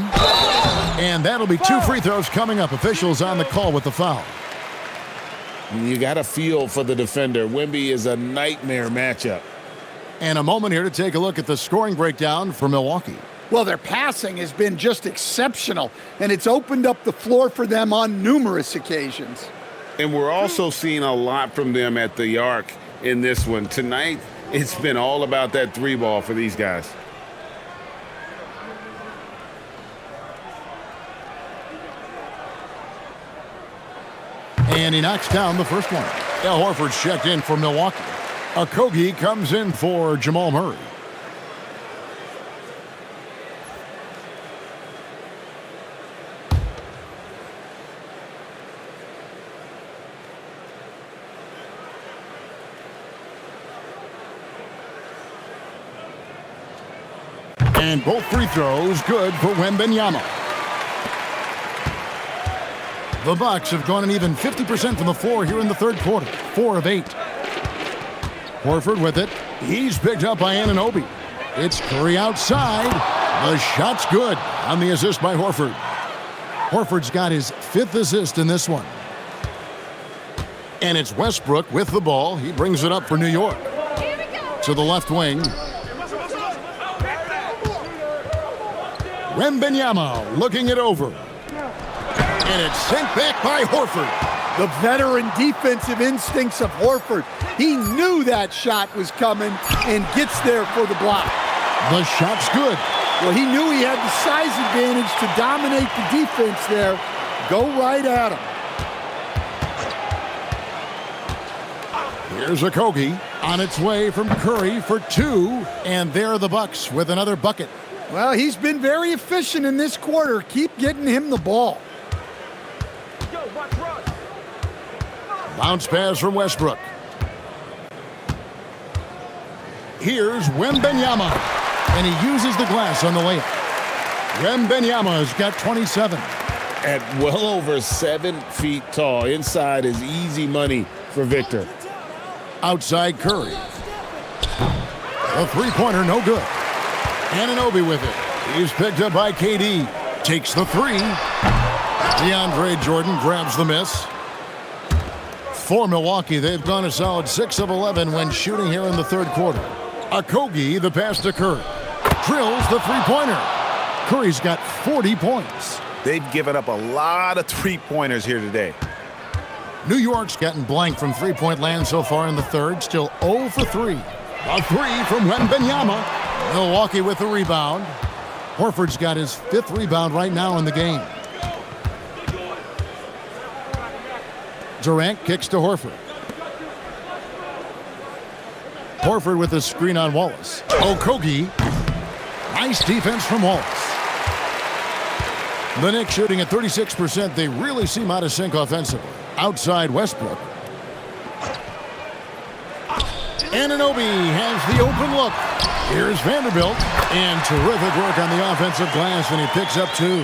Speaker 2: And that'll be 2 free throws coming up. Officials on the call with the foul.
Speaker 3: You got a feel for the defender. Wemby is a nightmare matchup.
Speaker 2: And a moment here to take a look at the scoring breakdown for Milwaukee.
Speaker 4: Well, their passing has been just exceptional, and it's opened up the floor for them on numerous occasions.
Speaker 3: And we're also seeing a lot from them at the arc in this one. Tonight, it's been all about that 3 ball for these guys.
Speaker 2: And he knocks down the first one. Al Horford's checked in for Milwaukee. Okogie comes in for Jamal Murray. And both free throws good for Wembanyama. The Bucks have gone an even 50% from the floor here in the third quarter. 4 of 8. Horford with it. He's picked up by Anunoby. It's Curry outside. The shot's good on the assist by Horford. Horford's got his 5th assist in this one. And it's Westbrook with the ball. He brings it up for New York. To the left wing. Wembanyama looking it over. And it's sent back by Horford.
Speaker 4: The veteran defensive instincts of Horford. He knew that shot was coming and gets there for the block.
Speaker 2: The shot's good.
Speaker 4: Well, he knew he had the size advantage to dominate the defense there. Go right at him.
Speaker 2: Here's Okogie on its way from Curry for 2. And there are the Bucks with another bucket.
Speaker 4: Well, he's been very efficient in this quarter. Keep getting him the ball.
Speaker 2: Bounce pass from Westbrook. Here's Wembanyama. And he uses the glass on the layup. Wembanyama has got 27.
Speaker 3: At well over 7 feet tall. Inside is easy money for Victor.
Speaker 2: Outside Curry. A three-pointer, no good. Anunoby with it. He's picked up by KD. Takes the 3. DeAndre Jordan grabs the miss. For Milwaukee, they've gone a solid 6 of 11 when shooting here in the third quarter. Okogie, the pass to Curry. Drills the three-pointer. Curry's got 40 points.
Speaker 5: They've given up a lot of three-pointers here today.
Speaker 2: New York's gotten blank from three-point land so far in the third. Still 0 for 3. A 3 from Wembanyama. Milwaukee with the rebound. Horford's got his 5th rebound right now in the game. Durant kicks to Horford. Horford with a screen on Wallace. Okogie. Nice defense from Wallace. The Knicks shooting at 36%. They really seem out of sync offensively. Outside Westbrook. Anunoby has the open look. Here's Vanderbilt, and terrific work on the offensive glass, and he picks up 2.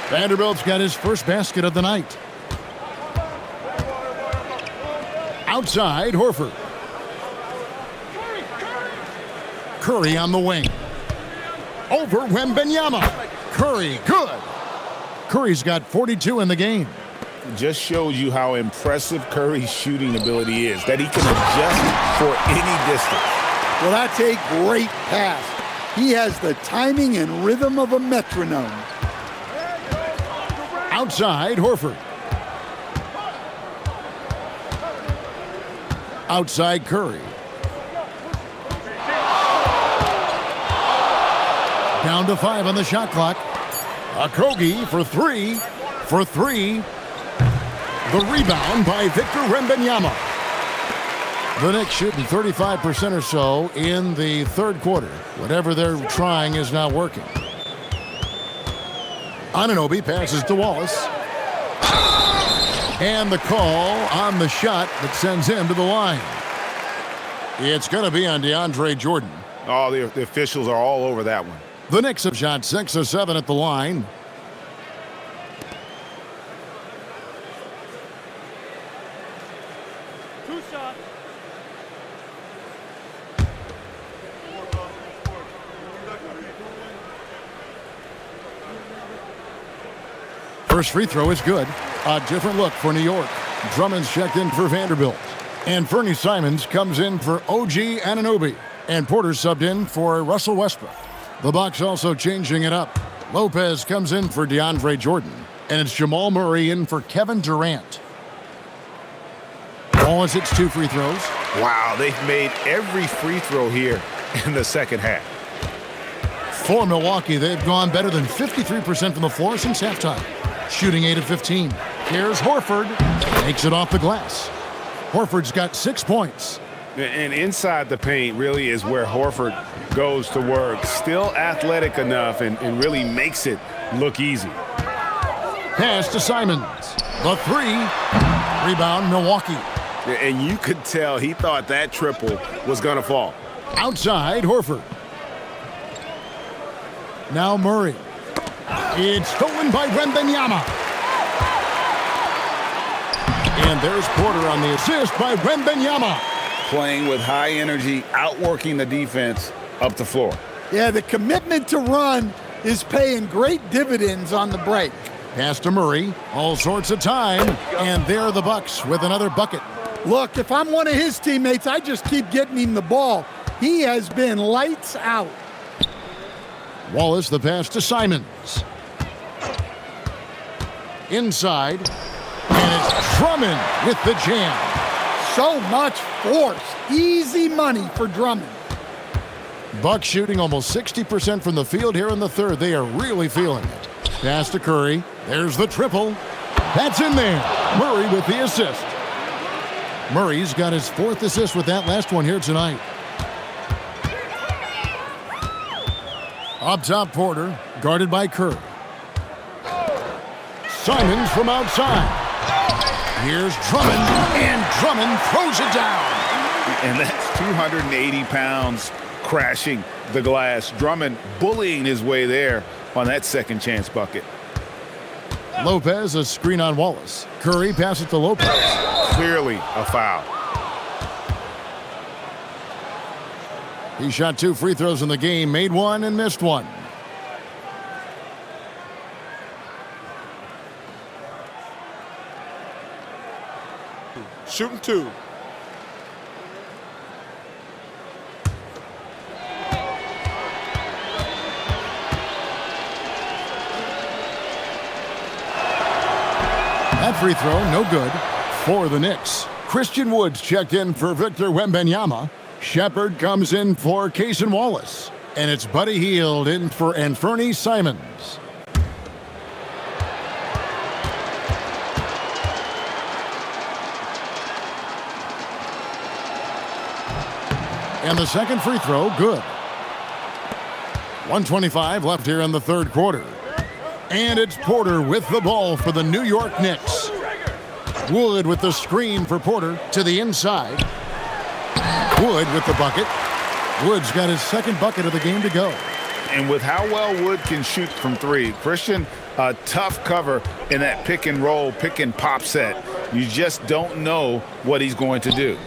Speaker 2: Vanderbilt's got his first basket of the night. Outside, Horford. Curry on the wing. Over Wembanyama. Curry, good. Curry's got 42 in the game.
Speaker 3: Just shows you how impressive Curry's shooting ability is, that he can adjust for any distance.
Speaker 4: Well, that's a great pass. He has the timing and rhythm of a metronome.
Speaker 2: Outside, Horford. Outside, Curry. Down to 5 on the shot clock. Okogie for 3. For 3. The rebound by Victor Wembanyama. The Knicks shooting 35% or so in the third quarter. Whatever they're trying is not working. Anunoby passes to Wallace. And the call on the shot that sends him to the line. It's going to be on DeAndre Jordan.
Speaker 5: Oh, the officials are all over that one.
Speaker 2: The Knicks have shot 6 of 7 at the line. First free throw is good. A different look for New York. Drummond's checked in for Vanderbilt. And Fernie Simons comes in for OG Anunoby. And Porter subbed in for Russell Westbrook. The Bucks also changing it up. Lopez comes in for DeAndre Jordan. And it's Jamal Murray in for Kevin Durant. Wallace hits 2 free throws.
Speaker 5: Wow, they've made every free throw here in the second half.
Speaker 2: For Milwaukee, they've gone better than 53% from the floor since halftime. Shooting 8 of 15. Here's Horford. Takes it off the glass. Horford's got 6 points.
Speaker 5: And inside the paint really is where Horford goes to work. Still athletic enough and really makes it look easy.
Speaker 2: Pass to Simons. The 3. Rebound, Milwaukee.
Speaker 5: And you could tell he thought that triple was going to fall.
Speaker 2: Outside, Horford. Now Murray. It's stolen by Wembanyama. And there's Porter on the assist by Wembanyama.
Speaker 3: Playing with high energy, outworking the defense up the floor.
Speaker 4: Yeah, the commitment to run is paying great dividends on the break.
Speaker 2: Pass to Murray. All sorts of time. And there are the Bucks with another bucket.
Speaker 4: Look, if I'm one of his teammates, I just keep getting him the ball. He has been lights out.
Speaker 2: Wallace, the pass to Simons. Inside. And it's Drummond with the jam.
Speaker 4: So much force. Easy money for Drummond.
Speaker 2: Bucks shooting almost 60% from the field here in the third. They are really feeling it. Pass to Curry. There's the triple. That's in there. Murray with the assist. Murray's got his 4th assist with that last one here tonight. Up top, Porter, guarded by Curry. Simons from outside. Here's Drummond, and Drummond throws it down.
Speaker 3: And that's 280 pounds crashing the glass. Drummond bullying his way there on that second chance bucket.
Speaker 2: Lopez, a screen on Wallace. Curry passes to Lopez.
Speaker 5: Clearly a foul.
Speaker 2: He shot 2 free throws in the game, made 1 and missed 1.
Speaker 10: Shooting 2.
Speaker 2: That free throw, no good for the Knicks. Christian Woods checked in for Victor Wembanyama. Shepard comes in for Cason Wallace. And it's Buddy Hield in for Fernie Simons. And the second free throw, good. 1:25 left here in the third quarter. And it's Porter with the ball for the New York Knicks. Wood with the screen for Porter to the inside. Wood with the bucket. Wood's got his second bucket of the game to go.
Speaker 3: And with how well Wood can shoot from three, Christian, a tough cover in that pick and roll, pick and pop set. You just don't know what he's going to do.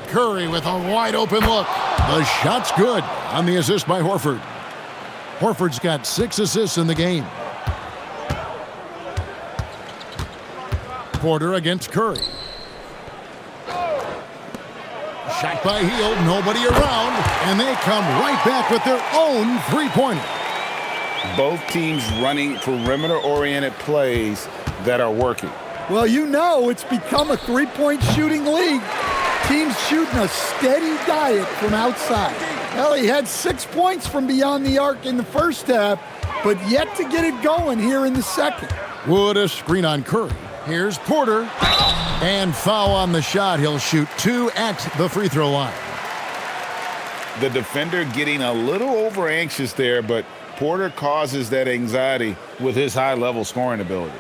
Speaker 2: Curry with a wide open look. The shot's good on the assist by Horford. Horford's got 6 assists in the game. Porter against Curry. Shot by Hield, nobody around, and they come right back with their own three-pointer.
Speaker 3: Both teams running perimeter-oriented plays that are working.
Speaker 4: Well, you know it's become a three-point shooting league. Teams shooting a steady diet from outside. Well, he had 6 points from beyond the arc in the first half, but yet to get it going here in the second.
Speaker 2: Wood a screen on Curry. Here's Porter. And foul on the shot. He'll shoot 2 at the free throw line.
Speaker 3: The defender getting a little over anxious there, but Porter causes that anxiety with his high-level scoring ability.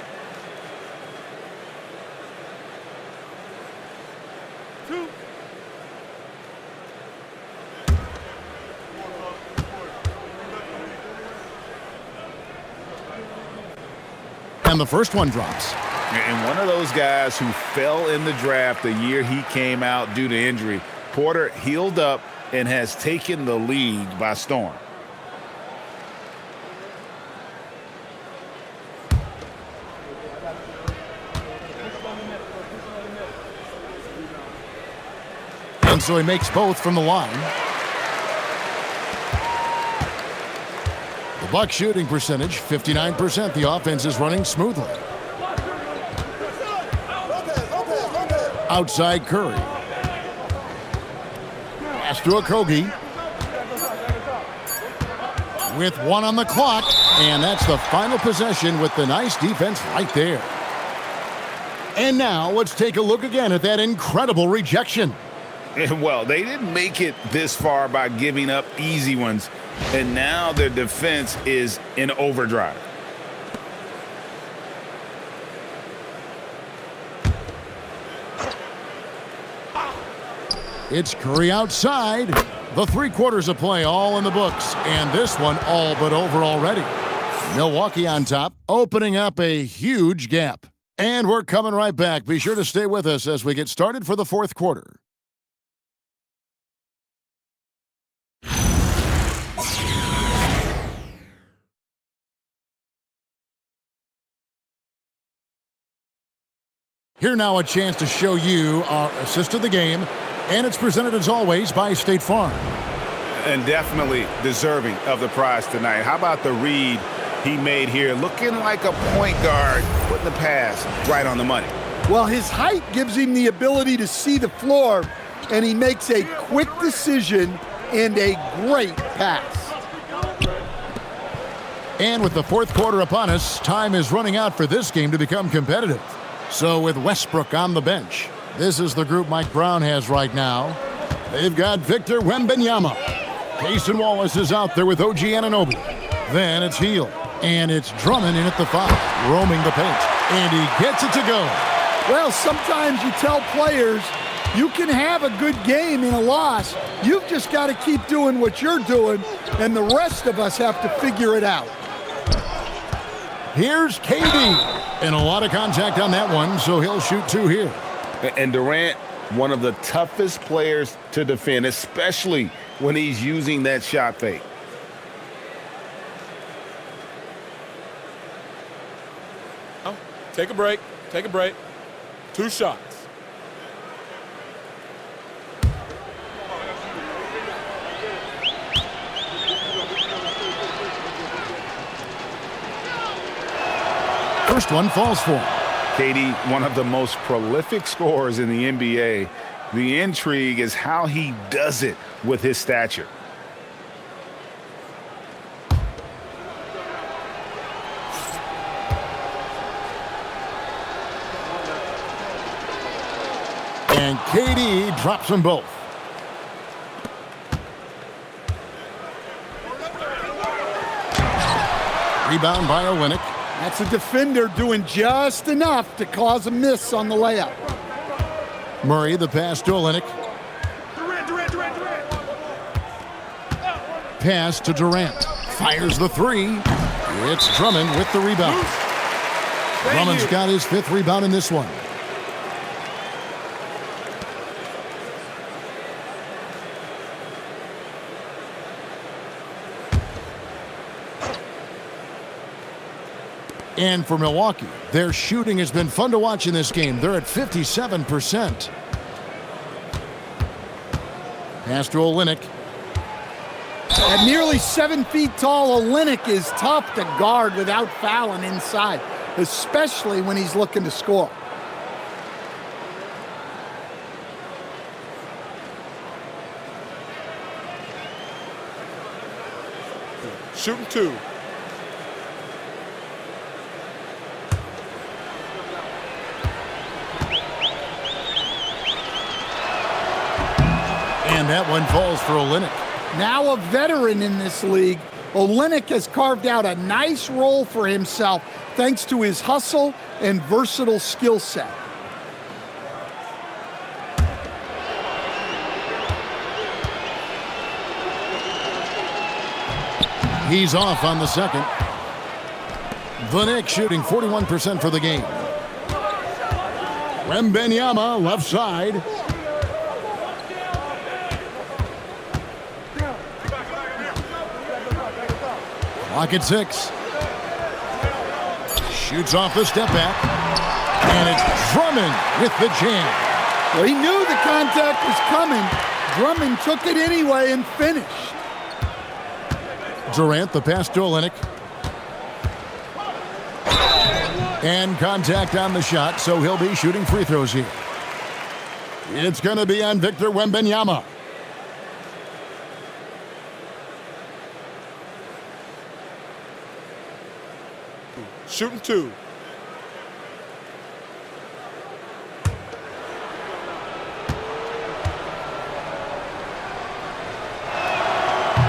Speaker 2: And the first one drops.
Speaker 3: And one of those guys who fell in the draft the year he came out due to injury, Porter healed up and has taken the league by storm.
Speaker 2: And so he makes both from the line. The Bucks shooting percentage, 59%. The offense is running smoothly. Outside Curry. Pass to Okogie. With 1 on the clock, and that's the final possession with the nice defense right there. And now let's take a look again at that incredible rejection.
Speaker 3: Well, they didn't make it this far by giving up easy ones, and now their defense is in overdrive.
Speaker 2: It's Curry outside. The 3 quarters of play all in the books, and this one all but over already. Milwaukee on top, opening up a huge gap. And we're coming right back. Be sure to stay with us as we get started for the 4th quarter. Here now a chance to show you our assist of the game, and it's presented as always by State Farm.
Speaker 3: And definitely deserving of the prize tonight. How about the read he made here? Looking like a point guard, putting the pass right on the money.
Speaker 4: Well, his height gives him the ability to see the floor, and he makes a quick decision and a great pass.
Speaker 2: And with the 4th quarter upon us, time is running out for this game to become competitive. So with Westbrook on the bench, this is the group Mike Brown has right now. They've got Victor Wembanyama. Payson Wallace is out there with OG Anunoby. Then it's Hield. And it's Drummond in at the 5, roaming the paint. And he gets it to go.
Speaker 4: Well, sometimes you tell players you can have a good game in a loss. You've just got to keep doing what you're doing, and the rest of us have to figure it out.
Speaker 2: Here's KD. And a lot of contact on that one, so he'll shoot 2 here.
Speaker 3: And Durant, one of the toughest players to defend, especially when he's using that shot fake.
Speaker 10: Take a break. Take a break. 2 shots.
Speaker 2: First one falls for him.
Speaker 3: KD, one of the most prolific scorers in the NBA. The intrigue is how he does it with his stature.
Speaker 2: And KD drops them both. Rebound by Olynyk.
Speaker 4: That's a defender doing just enough to cause a miss on the layup.
Speaker 2: Murray, the pass to Olynyk. pass to Durant. Fires the three. It's Drummond with the rebound. Drummond's got his 5th rebound in this one. And for Milwaukee, their shooting has been fun to watch in this game. They're at 57%. Pass to Olynyk.
Speaker 4: At nearly 7 feet tall, Olynyk is tough to guard without fouling inside, especially when he's looking to score.
Speaker 10: Shooting 2.
Speaker 2: And that one falls for Olynyk.
Speaker 4: Now a veteran in this league, Olynyk has carved out a nice role for himself thanks to his hustle and versatile skill set.
Speaker 2: He's off on the second. The Knicks shooting 41% for the game. Wembanyama left side. Clock at 6. Shoots off the step back. And it's Drummond with the jam.
Speaker 4: Well, he knew the contact was coming. Drummond took it anyway and finished.
Speaker 2: Durant, the pass to Olynyk. And contact on the shot, so he'll be shooting free throws here. It's going to be on Victor Wembanyama.
Speaker 10: Shooting 2.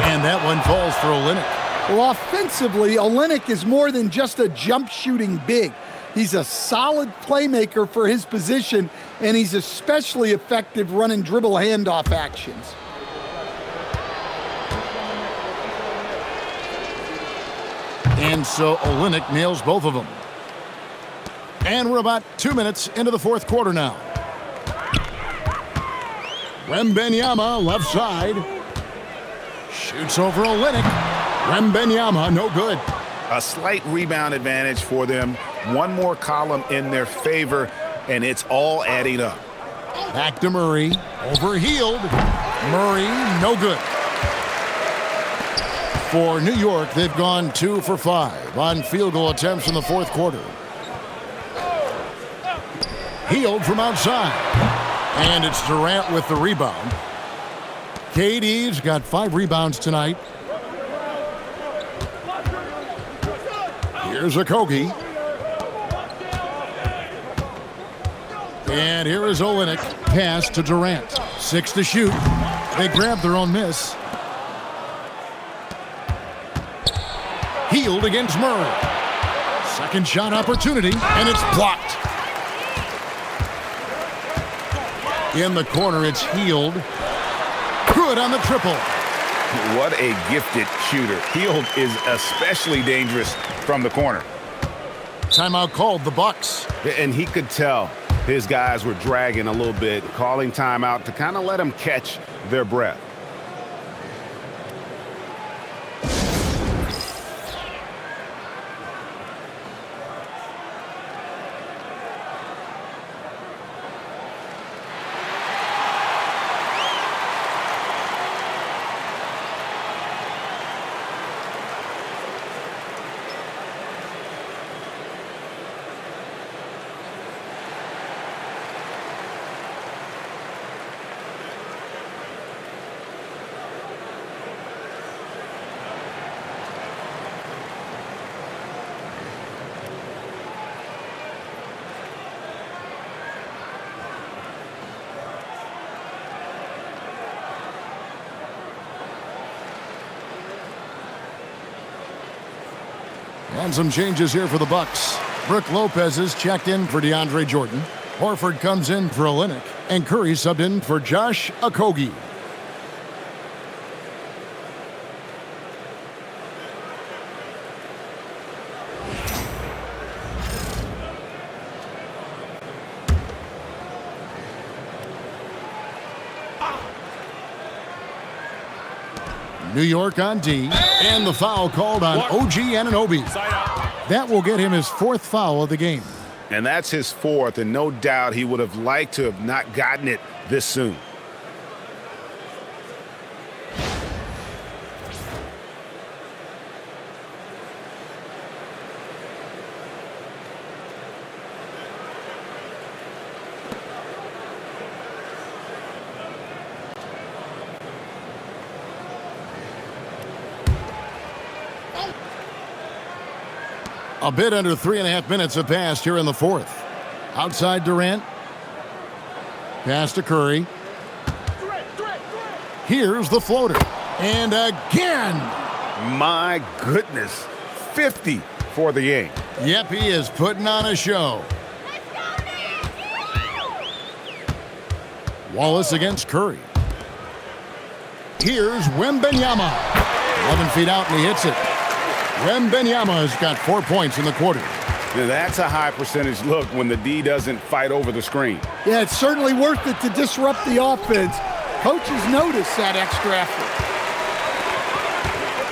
Speaker 2: And that one falls for Olynyk.
Speaker 4: Well, offensively, Olynyk is more than just a jump shooting big. He's a solid playmaker for his position, and he's especially effective running dribble handoff actions.
Speaker 2: And so Olynyk nails both of them. And we're about 2 minutes into the 4th quarter now. Wembanyama left side. Shoots over Olynyk. Wembanyama no good.
Speaker 3: A slight rebound advantage for them. One more column in their favor, and it's all adding up.
Speaker 2: Back to Murray. Overhealed. Murray no good. For New York, they've gone 2 for 5 on field goal attempts in the 4th quarter. Healed from outside. And it's Durant with the rebound. KD's got 5 rebounds tonight. Here's Okogie. And here is Olynyk. Pass to Durant. 6 to shoot. They grab their own miss. Healed against Murray. Second shot opportunity, and it's blocked. In the corner, it's Healed. Good on the triple.
Speaker 3: What a gifted shooter. Hield is especially dangerous from the corner.
Speaker 2: Timeout called, the Bucks.
Speaker 5: And he could tell his guys were dragging a little bit, calling timeout to kind of let them catch their breath.
Speaker 2: And some changes here for the Bucks. Brook Lopez is checked in for DeAndre Jordan. Horford comes in for Olynyk. And Curry subbed in for Josh Okogie. New York on D, and the foul called on OG Anunoby. That will get him his 4th foul of the game.
Speaker 3: And that's his 4th, and no doubt he would have liked to have not gotten it this soon.
Speaker 2: A bit under 3.5 minutes have passed here in the 4th. Outside Durant. Pass to Curry. Here's the floater. And again.
Speaker 3: My goodness. 50 for the game.
Speaker 2: Yep, he is putting on a show. Wallace against Curry. Here's Wembanyama. 11 feet out and he hits it. Wembanyama has got 4 points in the quarter.
Speaker 3: Now that's a high percentage look when the D doesn't fight over the screen.
Speaker 4: Yeah, it's certainly worth it to disrupt the offense. Coaches notice that extra effort.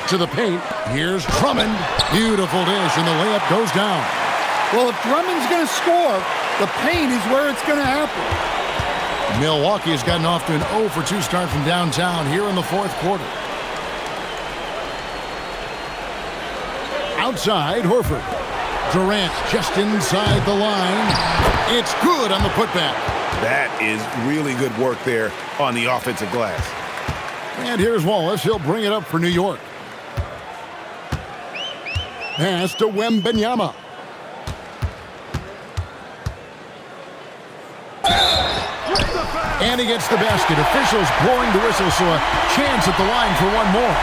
Speaker 2: To the paint, here's Drummond. Beautiful dish, and the layup goes down.
Speaker 4: Well, if Drummond's going to score, the paint is where it's going to happen.
Speaker 2: Milwaukee has gotten off to an 0 for 2 start from downtown here in the 4th quarter. Outside, Horford. Durant just inside the line. It's good on the putback.
Speaker 3: That is really good work there on the offensive glass.
Speaker 2: And here's Wallace. He'll bring it up for New York. Pass to Wembanyama. And he gets the basket. Officials blowing the whistle, so a chance at the line for one more.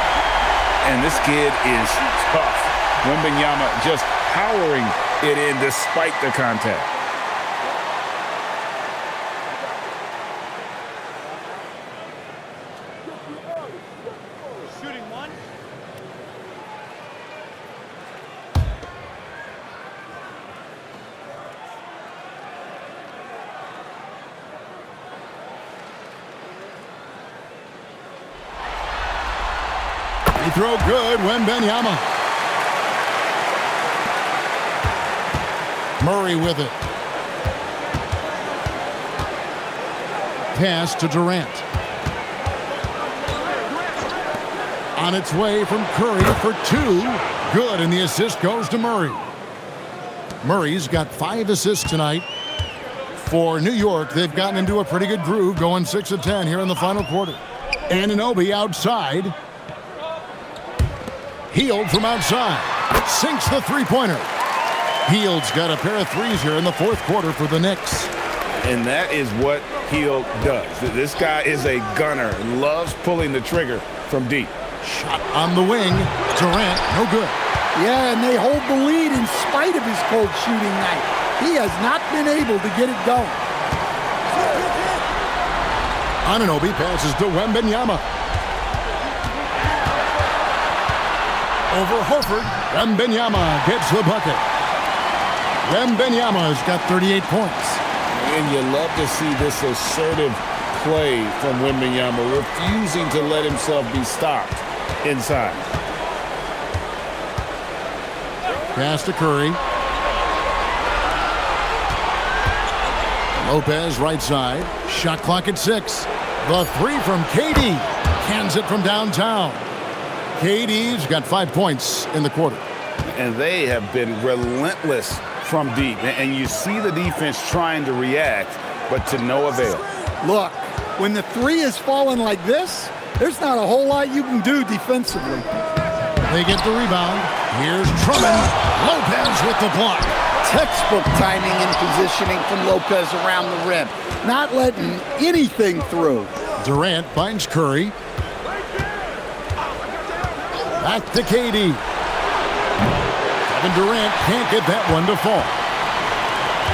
Speaker 3: And this kid is tough. Wembanyama just powering it in despite the contact.
Speaker 7: Shooting one.
Speaker 2: They throw good, Wembanyama. Murray with it. Pass to Durant. On its way from Curry for 2. Good, and the assist goes to Murray. Murray's got 5 assists tonight. For New York, they've gotten into a pretty good groove, going 6 of 10 here in the final quarter. Anunoby outside. Hield from outside. Sinks the three-pointer. Hield's got a pair of threes here in the 4th quarter for the Knicks.
Speaker 3: And that is what Hield does. This guy is a gunner, loves pulling the trigger from deep.
Speaker 2: Shot on the wing. Durant, no good.
Speaker 4: Yeah, and they hold the lead in spite of his cold shooting night. He has not been able to get it going.
Speaker 2: Anunoby passes to Wembanyama. Over Horford. Wembanyama gets the bucket. Wembanyama has got 38 points.
Speaker 3: And you love to see this assertive play from Wembanyama, refusing to let himself be stopped inside.
Speaker 2: Pass to Curry. Lopez right side. Shot clock at 6. The 3 from KD. Cans it from downtown. KD's got 5 points in the quarter.
Speaker 3: And they have been relentless from deep. And you see the defense trying to react, but to no avail.
Speaker 4: Look, when the 3 is falling like this, there's not a whole lot you can do defensively.
Speaker 2: They get the rebound. Here's Drummond. Lopez with the block.
Speaker 4: Textbook timing and positioning from Lopez around the rim. Not letting anything through.
Speaker 2: Durant finds Curry. Back to KD. Kevin Durant can't get that one to fall.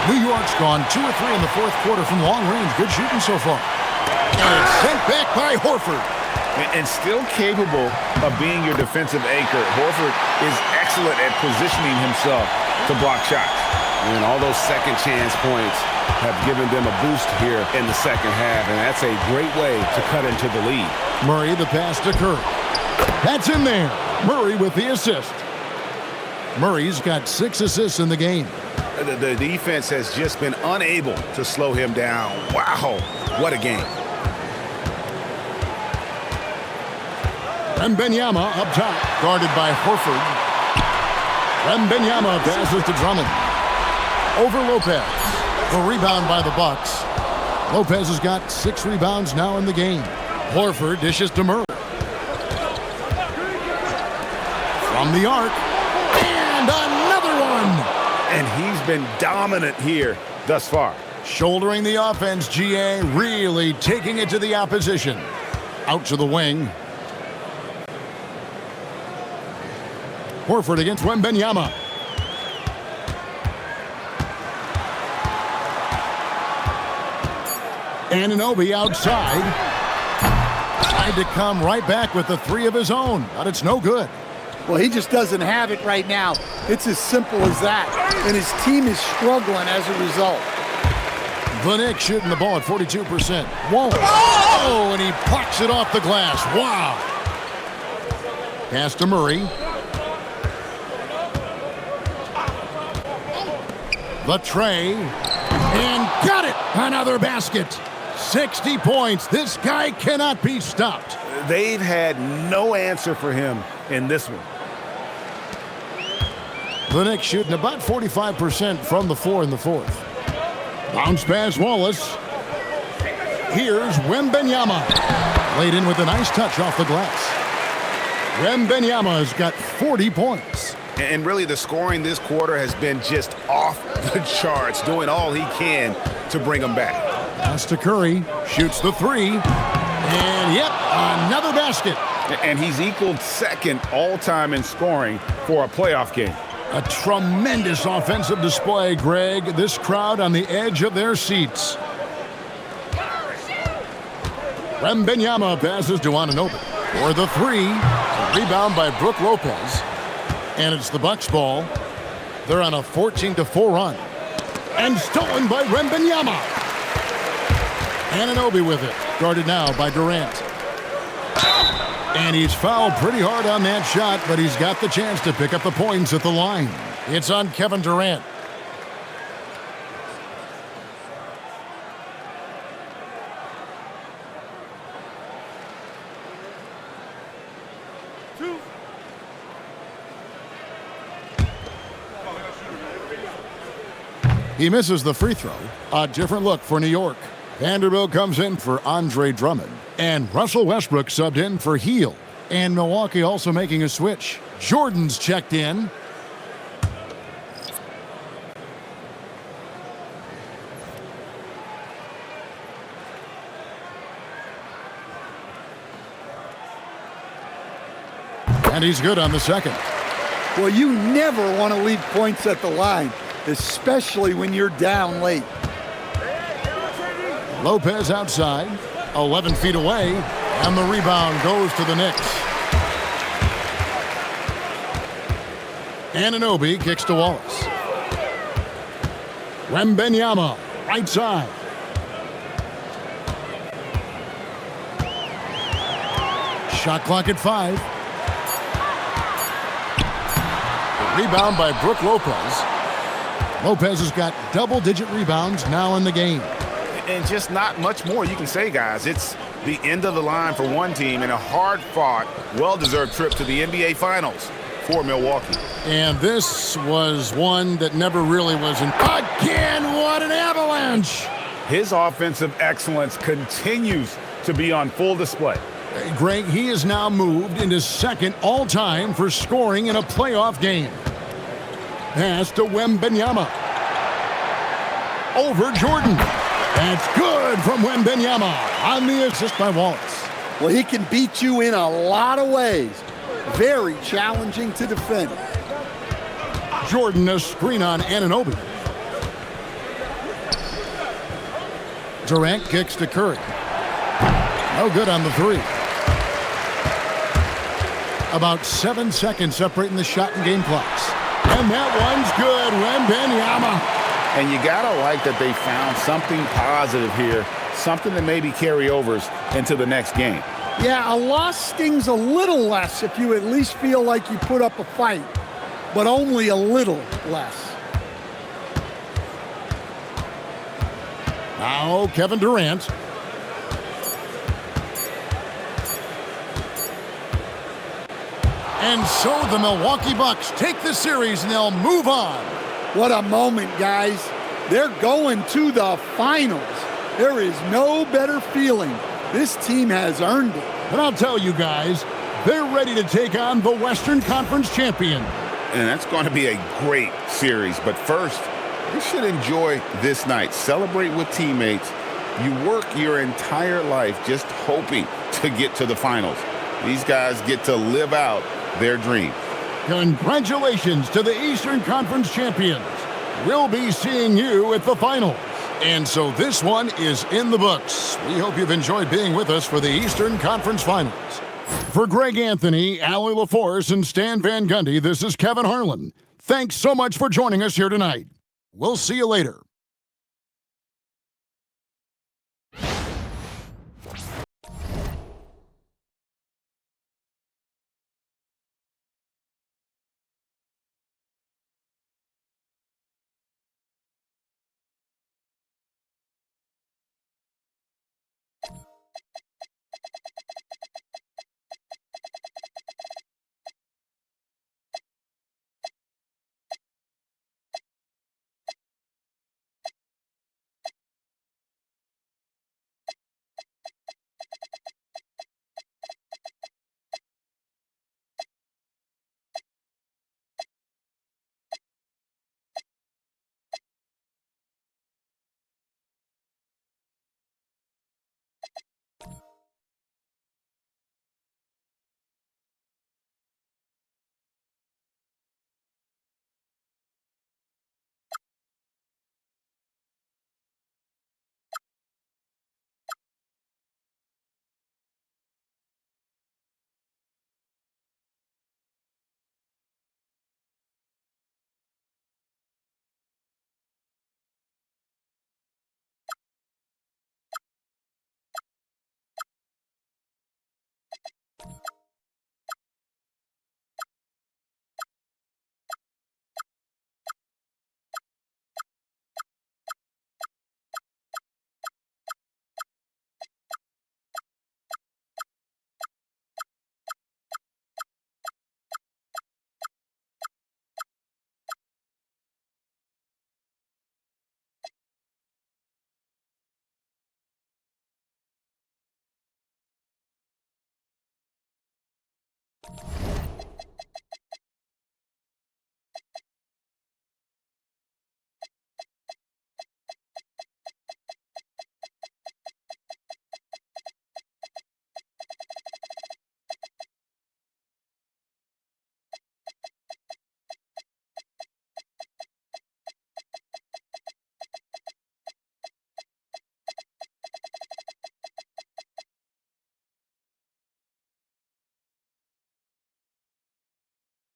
Speaker 2: New York's gone 2 or 3 in the 4th quarter from long range. Good shooting so far. And it's sent back by Horford.
Speaker 3: And still capable of being your defensive anchor. Horford is excellent at positioning himself to block shots.
Speaker 5: And all those second chance points have given them a boost here in the second half, and that's a great way to cut into the lead.
Speaker 2: Murray the pass to Curry. That's in there. Murray with the assist. Murray's got 6 assists in the game.
Speaker 3: The defense has just been unable to slow him down. Wow, what a game.
Speaker 2: Wembanyama up top, guarded by Horford. Wembanyama passes to Drummond. Over Lopez. The rebound by the Bucks. Lopez has got 6 rebounds now in the game. Horford dishes to Murray. From the arc. And another one!
Speaker 3: And he's been dominant here thus far.
Speaker 2: Shouldering the offense, GA really taking it to the opposition. Out to the wing. Horford against Wembanyama. Anunoby outside. Tried to come right back with the 3 of his own, but it's no good.
Speaker 4: Well, he just doesn't have it right now. It's as simple as that. And his team is struggling as a result.
Speaker 2: The Knicks shooting the ball at 42%. Whoa! Oh, and he pucks it off the glass. Wow! Pass to Murray. The tray. And got it! Another basket. 60 points. This guy cannot be stopped.
Speaker 3: They've had no answer for him in this one.
Speaker 2: The Knicks shooting about 45% from the floor in the 4th. Bounce pass Wallace. Here's Wembanyama. Laid in with a nice touch off the glass. Wembanyama has got 40 points.
Speaker 3: And really the scoring this quarter has been just off the charts, doing all he can to bring them back.
Speaker 2: Pass to Curry. Shoots the 3. And yep, another basket.
Speaker 3: And he's equaled 2nd all-time in scoring for a playoff game.
Speaker 2: A tremendous offensive display, Greg. This crowd on the edge of their seats. Wembanyama passes to Anunoby for the 3. A rebound by Brook Lopez. And it's the Bucks ball. They're on a 14-4 run. And stolen by Wembanyama. Anunoby with it. Guarded now by Durant. And he's fouled pretty hard on that shot, but he's got the chance to pick up the points at the line. It's on Kevin Durant. He misses the free throw. A different look for New York. Vanderbilt comes in for Andre Drummond. And Russell Westbrook subbed in for Heel. And Milwaukee also making a switch. Jordan's checked in. And he's good on the second.
Speaker 4: Well, you never want to leave points at the line, especially when you're down late.
Speaker 2: Lopez outside, 11 feet away, and the rebound goes to the Knicks. Anunoby kicks to Wallace. Wembanyama, right side. Shot clock at 5. The rebound by Brook Lopez. Lopez has got double-digit rebounds now in the game.
Speaker 3: And just not much more you can say, guys. It's the end of the line for one team and a hard-fought, well-deserved trip to the NBA Finals for Milwaukee.
Speaker 2: And this was one that never really was in. Again, what an avalanche!
Speaker 3: His offensive excellence continues to be on full display.
Speaker 2: Greg, he is now moved into 2nd all-time for scoring in a playoff game. Pass to Wembanyama. Over Jordan. That's good from Wembanyama on the assist by Wallace.
Speaker 4: Well, he can beat you in a lot of ways. Very challenging to defend.
Speaker 2: Jordan, a screen on Anunoby. Durant kicks to Curry. No good on the 3. About 7 seconds separating the shot and game clocks. And that one's good, Wembanyama.
Speaker 3: And you gotta like that they found something positive here, something that maybe carry overs into the next game.
Speaker 4: Yeah, a loss stings a little less if you at least feel like you put up a fight, but only a little less.
Speaker 2: Now Kevin Durant. And so the Milwaukee Bucks take the series and they'll move on.
Speaker 4: What a moment, guys. They're going to the finals. There is no better feeling. This team has earned it.
Speaker 2: And I'll tell you guys, they're ready to take on the Western Conference champion.
Speaker 3: And that's going to be a great series. But first, you should enjoy this night. Celebrate with teammates. You work your entire life just hoping to get to the finals. These guys get to live out their dream.
Speaker 2: Congratulations to the Eastern Conference champions. We'll be seeing you at the finals. And so this one is in the books. We hope you've enjoyed being with us for the Eastern Conference Finals. For Greg Anthony, Allie LaForce, and Stan Van Gundy, this is Kevin Harlan. Thanks so much for joining us here tonight. We'll see you later.